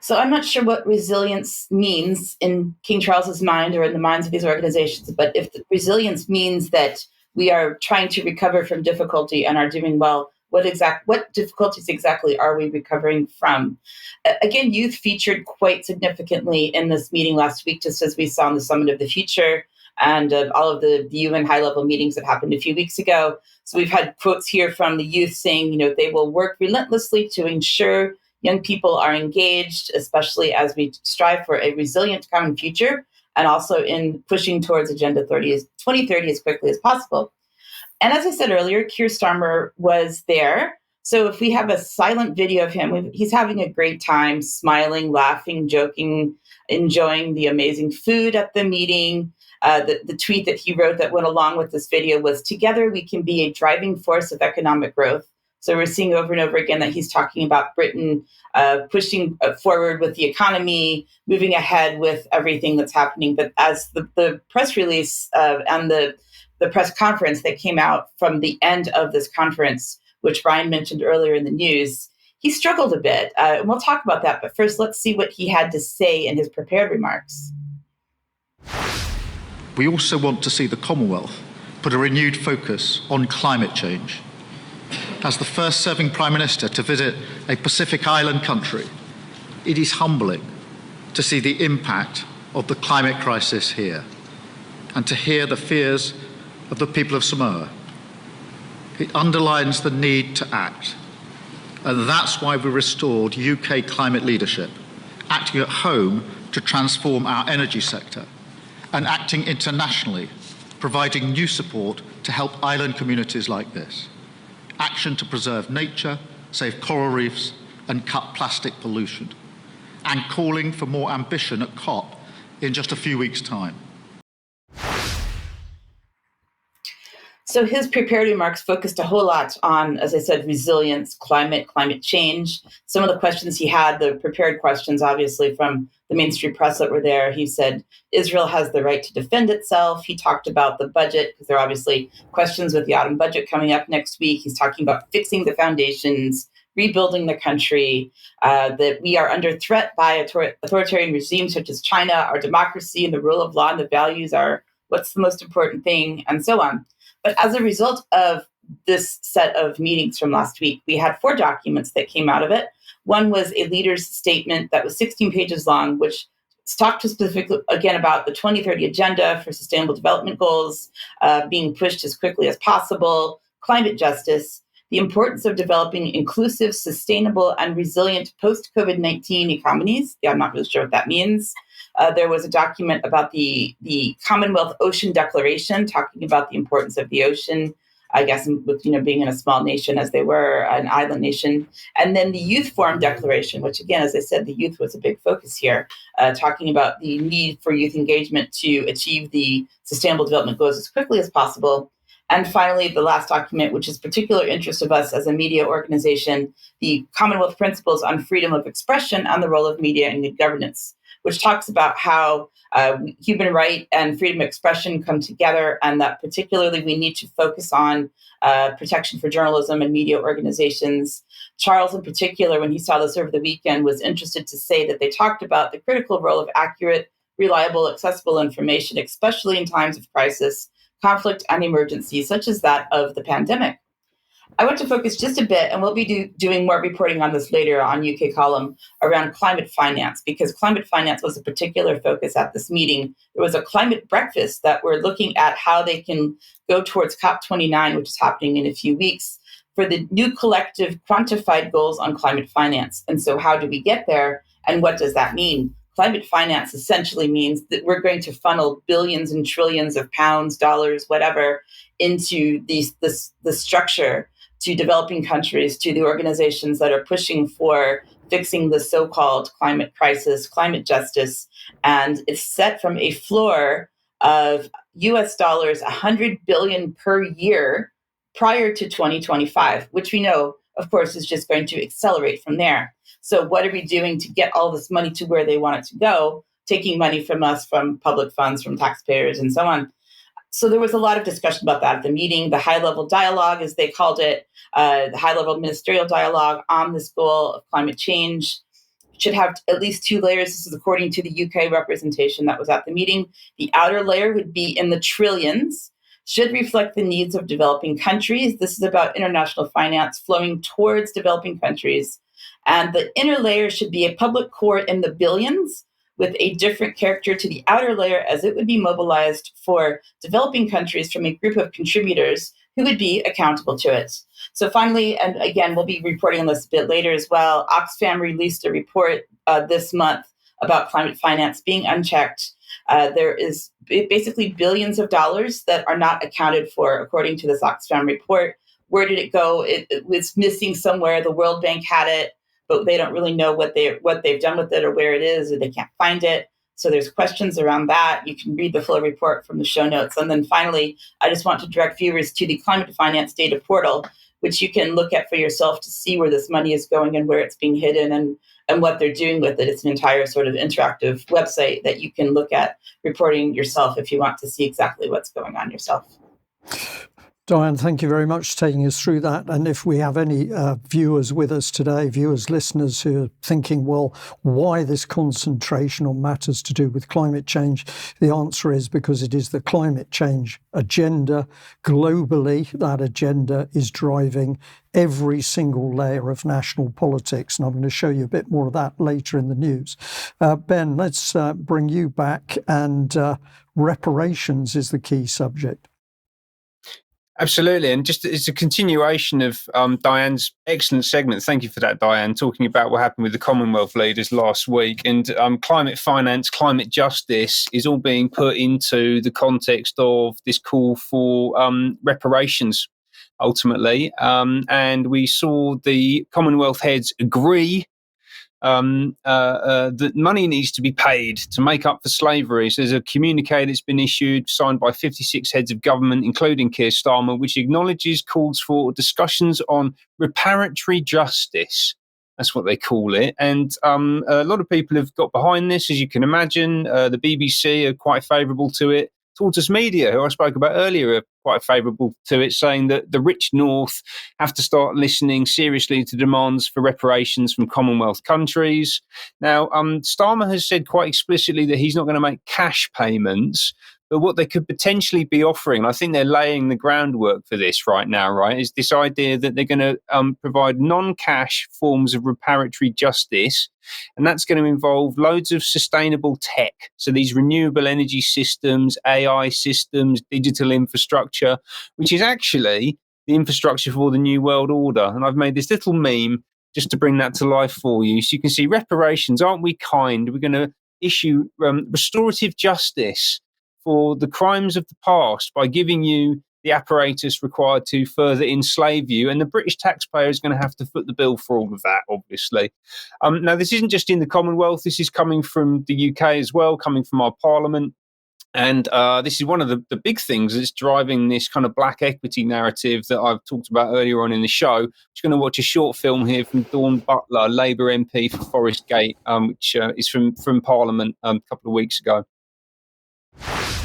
So I'm not sure what resilience means in King Charles's mind or in the minds of these organizations, but if the resilience means that we are trying to recover from difficulty and are doing well, what difficulties exactly are we recovering from? Again, youth featured quite significantly in this meeting last week, just as we saw in the Summit of the Future and all of the UN high-level meetings that happened a few weeks ago. So we've had quotes here from the youth saying, they will work relentlessly to ensure young people are engaged, especially as we strive for a resilient common future, and also in pushing towards Agenda 2030 as quickly as possible. And as I said earlier, Keir Starmer was there. So if we have a silent video of him, he's having a great time, smiling, laughing, joking, enjoying the amazing food at the meeting. The tweet that he wrote that went along with this video was, "Together we can be a driving force of economic growth." So we're seeing over and over again that he's talking about Britain pushing forward with the economy, moving ahead with everything that's happening. But as the press release and the press conference that came out from the end of this conference, which Brian mentioned earlier in the news, he struggled a bit. And we'll talk about that. But first, let's see what he had to say in his prepared remarks. We also want to see the Commonwealth put a renewed focus on climate change. As the first serving Prime Minister to visit a Pacific Island country, it is humbling to see the impact of the climate crisis here and to hear the fears of the people of Samoa. It underlines the need to act, and that's why we restored UK climate leadership, acting at home to transform our energy sector, and acting internationally, providing new support to help island communities like this. Action to preserve nature, save coral reefs, and cut plastic pollution, and calling for more ambition at COP in just a few weeks' time. So his prepared remarks focused a whole lot on, as I said, resilience, climate change. Some of the questions he had, the prepared questions, obviously, from the mainstream press that were there, he said, Israel has the right to defend itself. He talked about the budget, because there are obviously questions with the autumn budget coming up next week. He's talking about fixing the foundations, rebuilding the country, that we are under threat by authoritarian regimes such as China, our democracy and the rule of law and the values are what's the most important thing, and so on. But as a result of this set of meetings from last week, we had 4 documents that came out of it. One was a leader's statement that was 16 pages long, which talked specifically, again, about the 2030 Agenda for Sustainable Development Goals being pushed as quickly as possible, climate justice, the importance of developing inclusive, sustainable, and resilient post-COVID-19 economies. Yeah, I'm not really sure what that means. There was a document about the Commonwealth Ocean Declaration, talking about the importance of the ocean, I guess, with being in a small nation as they were, an island nation. And then the Youth Forum Declaration, which again, as I said, the youth was a big focus here, talking about the need for youth engagement to achieve the Sustainable Development Goals as quickly as possible. And finally, the last document, which is particular interest of us as a media organization, the Commonwealth Principles on Freedom of Expression and the Role of Media in Good Governance, which talks about how human right and freedom of expression come together, and that particularly we need to focus on protection for journalism and media organizations. Charles, in particular, when he saw this over the weekend, was interested to say that they talked about the critical role of accurate, reliable, accessible information, especially in times of crisis, conflict, and emergency, such as that of the pandemic. I want to focus just a bit, and we'll be doing more reporting on this later on UK Column, around climate finance, because climate finance was a particular focus at this meeting. There was a climate breakfast that we're looking at how they can go towards COP29, which is happening in a few weeks, for the new collective quantified goals on climate finance. And so how do we get there, and what does that mean? Climate finance essentially means that we're going to funnel billions and trillions of pounds, dollars, whatever, into the structure to developing countries, to the organizations that are pushing for fixing the so-called climate crisis, climate justice. And it's set from a floor of US dollars 100 billion per year prior to 2025, which we know, of course, is just going to accelerate from there. So what are we doing to get all this money to where they want it to go? Taking money from us, from public funds, from taxpayers, and so on. So there was a lot of discussion about that at the meeting. The high-level dialogue, as they called it, the high-level ministerial dialogue on this goal of climate change should have at least 2 layers. This is according to the UK representation that was at the meeting. The outer layer would be in the trillions, should reflect the needs of developing countries. This is about international finance flowing towards developing countries. And the inner layer should be a public core in the billions, with a different character to the outer layer, as it would be mobilized for developing countries from a group of contributors who would be accountable to it. So finally, and again, we'll be reporting on this a bit later as well, Oxfam released a report this month about climate finance being unchecked. There is basically billions of dollars that are not accounted for, according to this Oxfam report. Where did it go? It was missing somewhere. The World Bank had it, but they don't really know what they've done with it or where it is, or they can't find it. So there's questions around that. You can read the full report from the show notes. And then finally, I just want to direct viewers to the Climate Finance Data Portal, which you can look at for yourself to see where this money is going and where it's being hidden and what they're doing with it. It's an entire sort of interactive website that you can look at reporting yourself if you want to see exactly what's going on yourself. Diane, thank you very much for taking us through that. And if we have any viewers with us today, listeners who are thinking, well, why this concentration on matters to do with climate change? The answer is because it is the climate change agenda globally. That agenda is driving every single layer of national politics. And I'm going to show you a bit more of that later in the news. Ben, let's bring you back. And reparations is the key subject. Absolutely. And just it's a continuation of Diane's excellent segment. Thank you for that, Diane, talking about what happened with the Commonwealth leaders last week. And climate finance, climate justice is all being put into the context of this call for reparations, ultimately. And we saw the Commonwealth heads agree that money needs to be paid to make up for slavery. So there's a communique that's been issued, signed by 56 heads of government, including Keir Starmer, which acknowledges calls for discussions on reparatory justice. That's what they call it. And a lot of people have got behind this, as you can imagine. The BBC are quite favourable to it. Tortoise Media, who I spoke about earlier, are quite favourable to it, saying that the rich North have to start listening seriously to demands for reparations from Commonwealth countries. Now, Starmer has said quite explicitly that he's not going to make cash payments, but what they could potentially be offering, and I think they're laying the groundwork for this right now, right, is this idea that they're going to provide non-cash forms of reparatory justice, and that's going to involve loads of sustainable tech. So these renewable energy systems, AI systems, digital infrastructure, which is actually the infrastructure for the New World Order. And I've made this little meme just to bring that to life for you. So you can see reparations, aren't we kind? We're going to issue restorative justice for the crimes of the past by giving you the apparatus required to further enslave you. And the British taxpayer is going to have to foot the bill for all of that, obviously. Now, this isn't just in the Commonwealth. This is coming from the UK as well, coming from our Parliament. And this is one of the big things that's driving this kind of black equity narrative that I've talked about earlier on in the show. I'm just going to watch a short film here from Dawn Butler, Labour MP for Forest Gate, which is from Parliament a couple of weeks ago.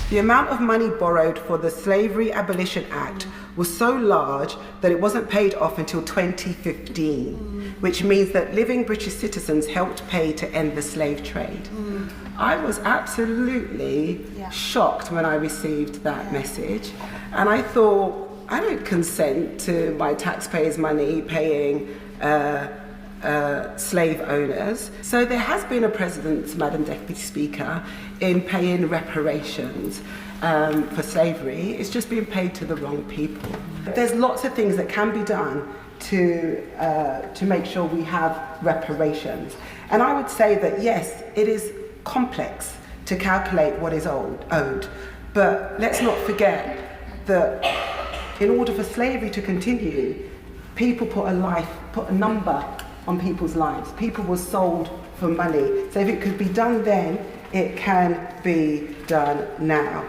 The amount of money borrowed for the Slavery Abolition Act was so large that it wasn't paid off until 2015, which means that living British citizens helped pay to end the slave trade. I was absolutely shocked when I received that message, and I thought, I don't consent to my taxpayers' money paying slave owners. So there has been a precedent, Madam Deputy Speaker, in paying reparations for slavery. It's just being paid to the wrong people. There's lots of things that can be done to make sure we have reparations. And I would say that yes, it is complex to calculate what is owed. But let's not forget that in order for slavery to continue, people put a number on people's lives. People were sold for money. So if it could be done then, it can be done now.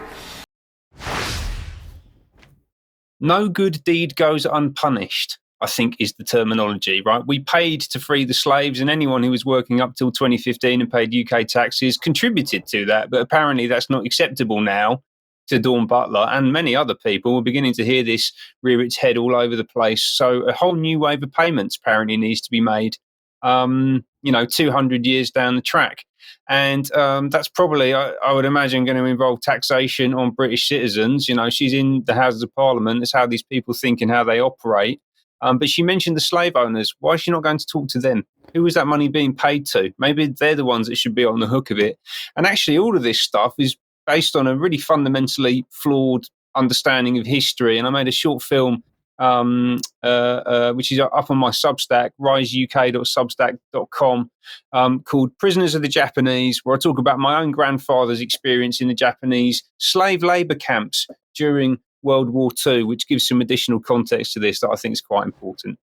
No good deed goes unpunished, I think is the terminology, right? We paid to free the slaves, and anyone who was working up till 2015 and paid UK taxes contributed to that. But apparently that's not acceptable now to Dawn Butler and many other people. We're beginning to hear this rear its head all over the place. So a whole new wave of payments apparently needs to be made, 200 years down the track. And that's probably, I would imagine, going to involve taxation on British citizens. You know, she's in the Houses of Parliament. It's how these people think and how they operate. But she mentioned the slave owners. Why is she not going to talk to them? Who is that money being paid to? Maybe they're the ones that should be on the hook of it. And actually, all of this stuff is based on a really fundamentally flawed understanding of history. And I made a short film, which is up on my Substack, riseuk.substack.com, called Prisoners of the Japanese, where I talk about my own grandfather's experience in the Japanese slave labour camps during World War II, which gives some additional context to this that I think is quite important.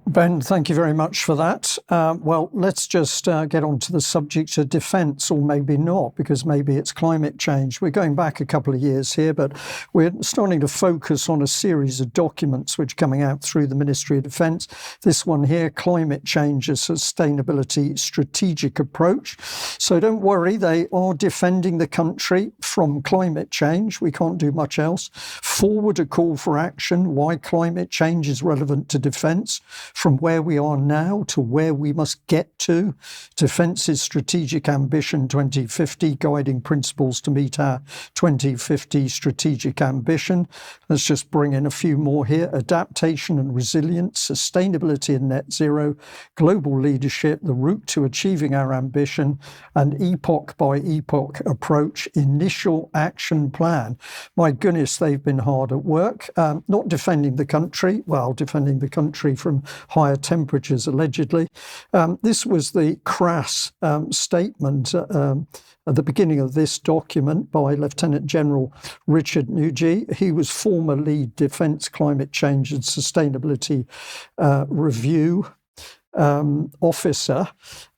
Ben, thank you very much for that. Well, let's just get on to the subject of defence, or maybe not, because maybe it's climate change. We're going back a couple of years here, but we're starting to focus on a series of documents which are coming out through the Ministry of Defence. This one here, Climate Change, a Sustainability Strategic Approach. So don't worry, they are defending the country from climate change. We can't do much else. Forward, a call for action, why climate change is relevant to defence. From where we are now to where we must get to. Defence's Strategic Ambition 2050, guiding principles to meet our 2050 strategic ambition. Let's just bring in a few more here. Adaptation and resilience, sustainability and net zero, global leadership, the route to achieving our ambition, and epoch by epoch approach, initial action plan. My goodness, they've been hard at work. Not defending the country, well, defending the country from higher temperatures, allegedly. This was the crass statement at the beginning of this document by Lieutenant General Richard Nugent. He was former lead Defence Climate Change and Sustainability Review officer,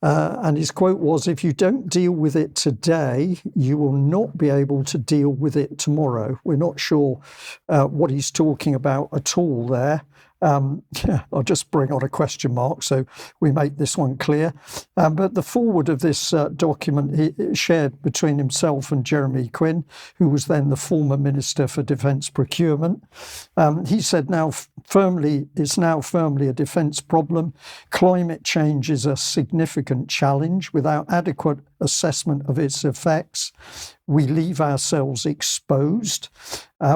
and his quote was, "If you don't deal with it today, you will not be able to deal with it tomorrow." We're not sure what he's talking about at all there. I'll just bring on a question mark so we make this one clear. But the forward of this document he shared between himself and Jeremy Quinn, who was then the former Minister for Defence Procurement. He said it's now firmly a defence problem. Climate change is a significant challenge. Without adequate assessment of its effects, we leave ourselves exposed.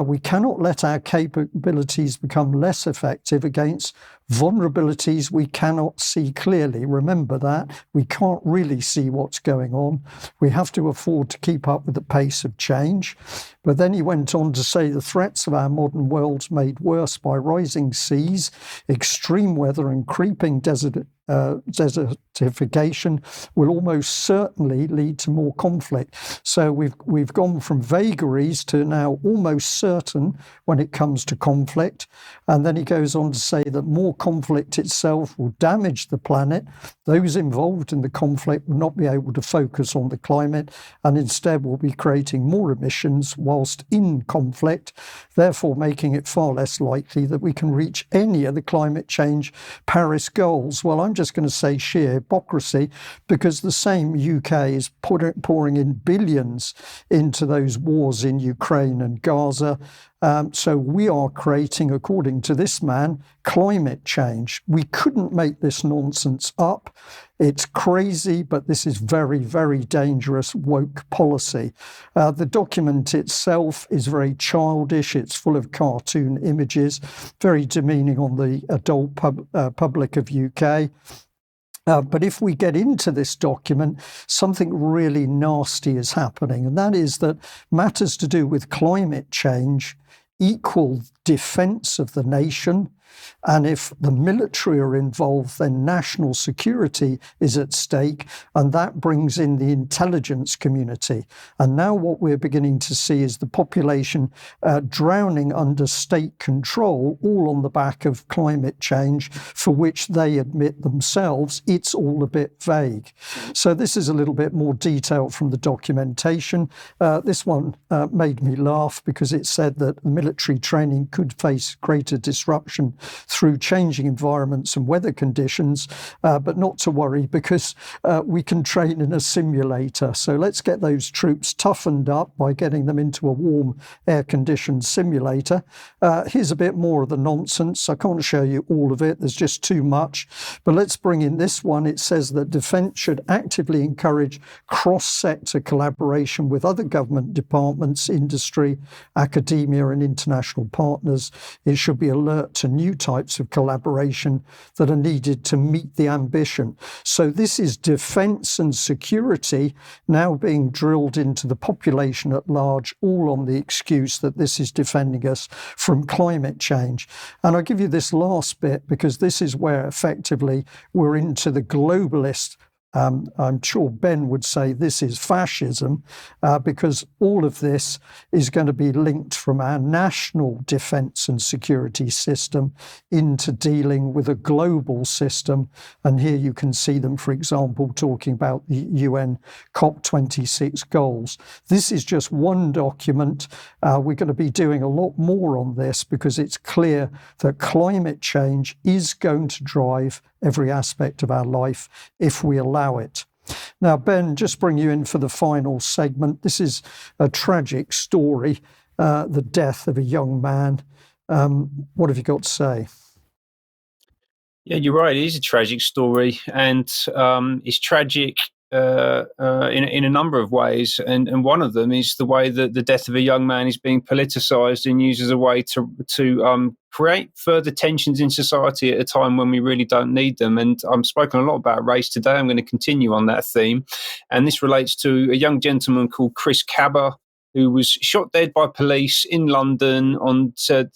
We cannot let our capabilities become less effective against vulnerabilities we cannot see clearly. Remember that. We can't really see what's going on. We have to afford to keep up with the pace of change. But then he went on to say the threats of our modern world made worse by rising seas, extreme weather and creeping desertification will almost certainly lead to more conflict. So we've gone from vagaries to now almost certain when it comes to conflict. And then he goes on to say that more conflict itself will damage the planet. Those involved in the conflict will not be able to focus on the climate and instead will be creating more emissions whilst in conflict, therefore making it far less likely that we can reach any of the climate change Paris goals. Well, I'm just going to say sheer hypocrisy, because the same UK is pouring in billions into those wars in Ukraine and Gaza. So we are creating, according to this man, climate change. We couldn't make this nonsense up. It's crazy, but this is very, very dangerous woke policy. The document itself is very childish. It's full of cartoon images, very demeaning on the adult public of UK. But if we get into this document, something really nasty is happening, and that is that matters to do with climate change equal defence of the nation. And if the military are involved, then national security is at stake, and that brings in the intelligence community. And now what we're beginning to see is the population drowning under state control, all on the back of climate change, for which they admit themselves it's all a bit vague. So this is a little bit more detailed from the documentation. This one made me laugh because it said that military training could face greater disruption through changing environments and weather conditions, but not to worry because we can train in a simulator. So let's get those troops toughened up by getting them into a warm, air-conditioned simulator. Here's a bit more of the nonsense. I can't show you all of it. There's just too much. But let's bring in this one. It says that defence should actively encourage cross-sector collaboration with other government departments, industry, academia and international partners. It should be alert to new types of collaboration that are needed to meet the ambition. So this is defence and security now being drilled into the population at large, all on the excuse that this is defending us from climate change. And I'll give you this last bit because this is where effectively we're into the globalist. I'm sure Ben would say this is fascism because all of this is going to be linked from our national defence and security system into dealing with a global system. And here you can see them, for example, talking about the UN COP26 goals. This is just one document. We're going to be doing a lot more on this because it's clear that climate change is going to drive every aspect of our life if we allow it. Now, Ben, just bring you in for the final segment. This is a tragic story, the death of a young man. What have you got to say? Yeah, you're right. It is a tragic story, and it's tragic in a number of ways. And one of them is the way that the death of a young man is being politicised and used as a way to create further tensions in society at a time when we really don't need them. And I've spoken a lot about race today. I'm going to continue on that theme. And this relates to a young gentleman called Chris Kaba, who was shot dead by police in London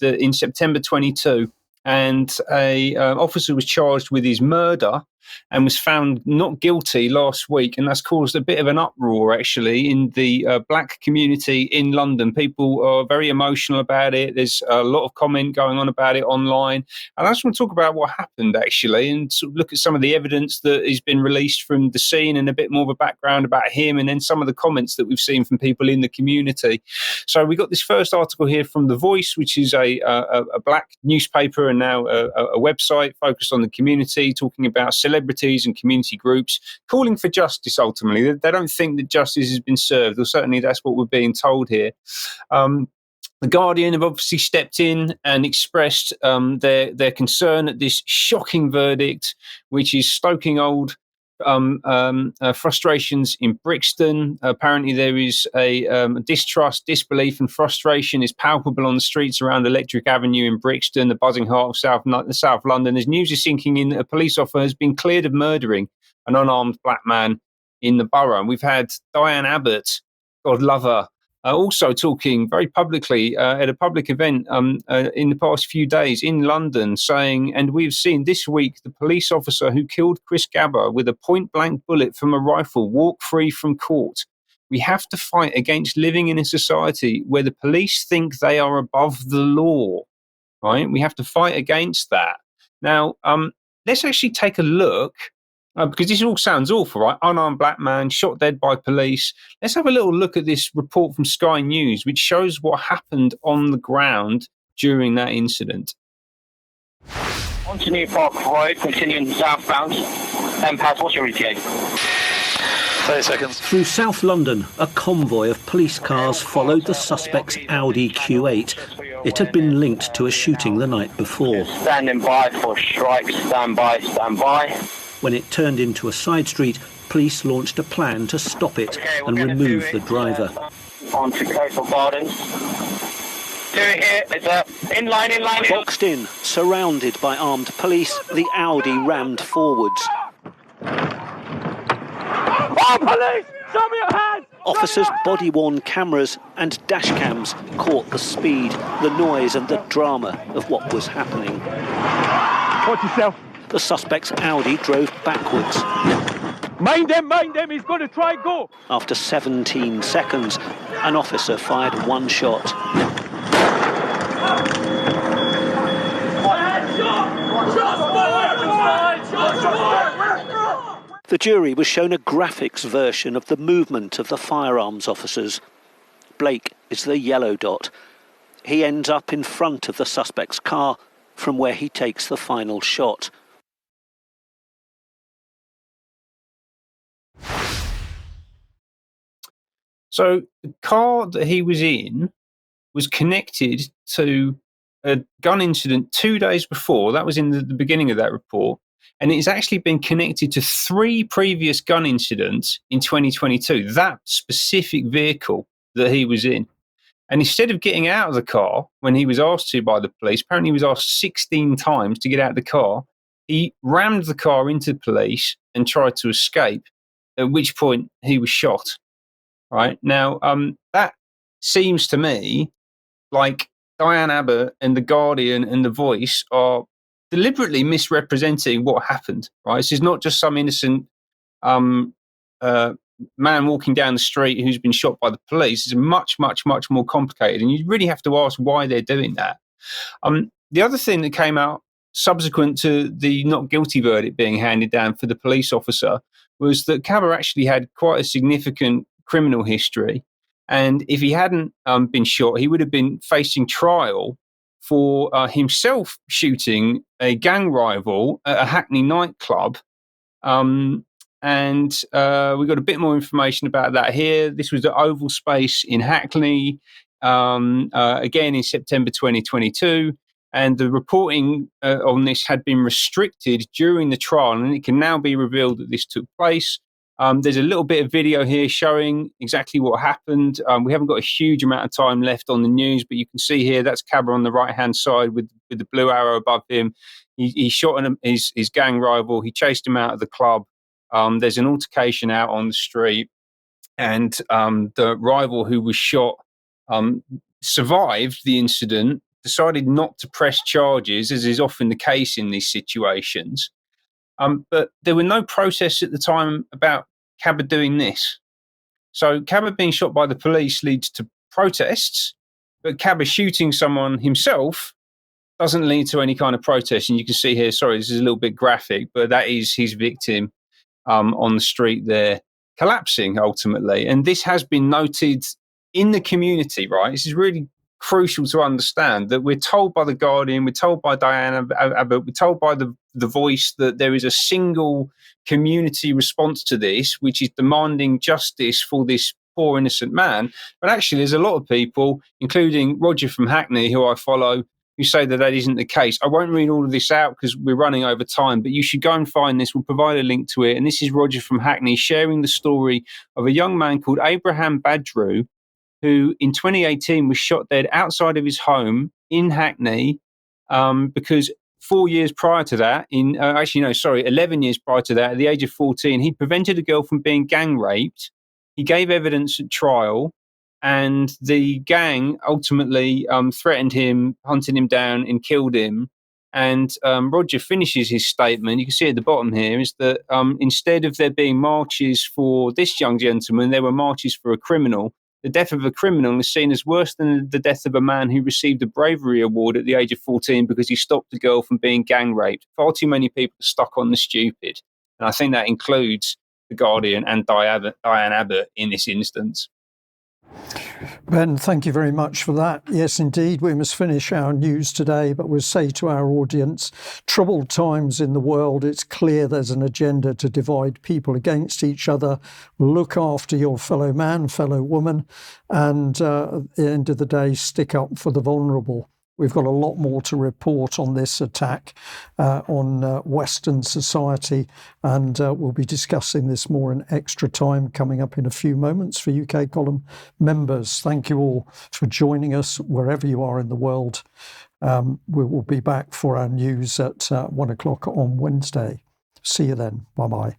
in September 22. And a officer was charged with his murder and was found not guilty last week. And that's caused a bit of an uproar, actually, in the black community in London. People are very emotional about it. There's a lot of comment going on about it online. And I just want to talk about what happened, actually, and sort of look at some of the evidence that has been released from the scene and a bit more of a background about him, and then some of the comments that we've seen from people in the community. So we got this first article here from The Voice, which is a black newspaper and now a website focused on the community, talking about celebrities and community groups calling for justice. Ultimately, they don't think that justice has been served, or certainly that's what we're being told here. The Guardian have obviously stepped in and expressed their concern at this shocking verdict, which is stoking old frustrations in Brixton. Apparently there is a distrust, disbelief and frustration is palpable on the streets around Electric Avenue in Brixton, the buzzing heart of South London, as news is sinking in that a police officer has been cleared of murdering an unarmed black man in the borough. And we've had Diane Abbott, God love her, also talking very publicly at a public event in the past few days in London, saying, and we've seen this week the police officer who killed Chris Kaba with a point-blank bullet from a rifle walk free from court. We have to fight against living in a society where the police think they are above the law, right? We have to fight against that. Now, let's actually take a look, because this all sounds awful, right? Unarmed black man shot dead by police. Let's have a little look at this report from Sky News, which shows what happened on the ground during that incident. On to New Park Road, continuing southbound. Pass, what's your ETA? 30 seconds. Through South London, a convoy of police cars followed the suspect's Audi Q8 It had been linked to a shooting the night before. Standing by for strikes, stand by, stand by. When it turned into a side street, police launched a plan to stop it and remove the driver. Onto Coastal Gardens. Do it here. It's in line. Boxed in, surrounded by armed police, the Audi rammed forwards. Oh, police! Show me your hands! Officers' body-worn cameras and dash cams caught the speed, the noise and the drama of what was happening. Watch yourself. The suspect's Audi drove backwards. Mind them, he's going to try and go. After 17 seconds, an officer fired one shot. The jury was shown a graphics version of the movement of the firearms officers. Blake is the yellow dot. He ends up in front of the suspect's car, from where he takes the final shot. So the car that he was in was connected to a gun incident 2 days before. That was in the beginning of that report. And it's actually been connected to 3 previous gun incidents in 2022, that specific vehicle that he was in. And instead of getting out of the car when he was asked to by the police, apparently he was asked 16 times to get out of the car, he rammed the car into the police and tried to escape, at which point he was shot. Right now, that seems to me like Diane Abbott and The Guardian and The Voice are deliberately misrepresenting what happened. Right, this is not just some innocent man walking down the street who's been shot by the police. It's much, much, much more complicated, and you really have to ask why they're doing that. The other thing that came out subsequent to the not guilty verdict being handed down for the police officer was that Kaba actually had quite a significant criminal history, and if he hadn't been shot, he would have been facing trial for himself shooting a gang rival at a Hackney nightclub. And we've got a bit more information about that here. This was the Oval Space in Hackney, again in September 2022. And the reporting on this had been restricted during the trial, and it can now be revealed that this took place. There's a little bit of video here showing exactly what happened. We haven't got a huge amount of time left on the news, but you can see here that's Kaba on the right-hand side with the blue arrow above him. He shot his gang rival. He chased him out of the club. There's an altercation out on the street, and the rival who was shot survived the incident, decided not to press charges, as is often the case in these situations. But there were no protests at the time about Kaba doing this. So Kaba being shot by the police leads to protests, but Kaba shooting someone himself doesn't lead to any kind of protest. And you can see here, sorry, this is a little bit graphic, but that is his victim on the street there collapsing ultimately. And this has been noted in the community, right? This is really crucial to understand that we're told by The Guardian, we're told by Diane Abbott, we're told by the Voice that there is a single community response to this, which is demanding justice for this poor innocent man. But actually, there's a lot of people, including Roger from Hackney, who I follow, who say that that isn't the case. I won't read all of this out because we're running over time, but you should go and find this. We'll provide a link to it. And this is Roger from Hackney sharing the story of a young man called Abraham Badru, who in 2018 was shot dead outside of his home in Hackney because 4 years prior to that, 11 years prior to that, at the age of 14, he prevented a girl from being gang raped. He gave evidence at trial, and the gang ultimately threatened him, hunted him down, and killed him. And Roger finishes his statement, you can see at the bottom here, is that instead of there being marches for this young gentleman, there were marches for a criminal. The death of a criminal is seen as worse than the death of a man who received a bravery award at the age of 14 because he stopped a girl from being gang raped. Far too many people are stuck on the stupid. And I think that includes The Guardian and Diane Abbott in this instance. Ben, thank you very much for that. Yes, indeed, we must finish our news today, but we'll say to our audience, troubled times in the world, it's clear there's an agenda to divide people against each other. Look after your fellow man, fellow woman, and at the end of the day, stick up for the vulnerable. We've got a lot more to report on this attack on Western society, and we'll be discussing this more in extra time coming up in a few moments for UK Column members. Thank you all for joining us wherever you are in the world. We will be back for our news at 1 o'clock on Wednesday. See you then. Bye-bye.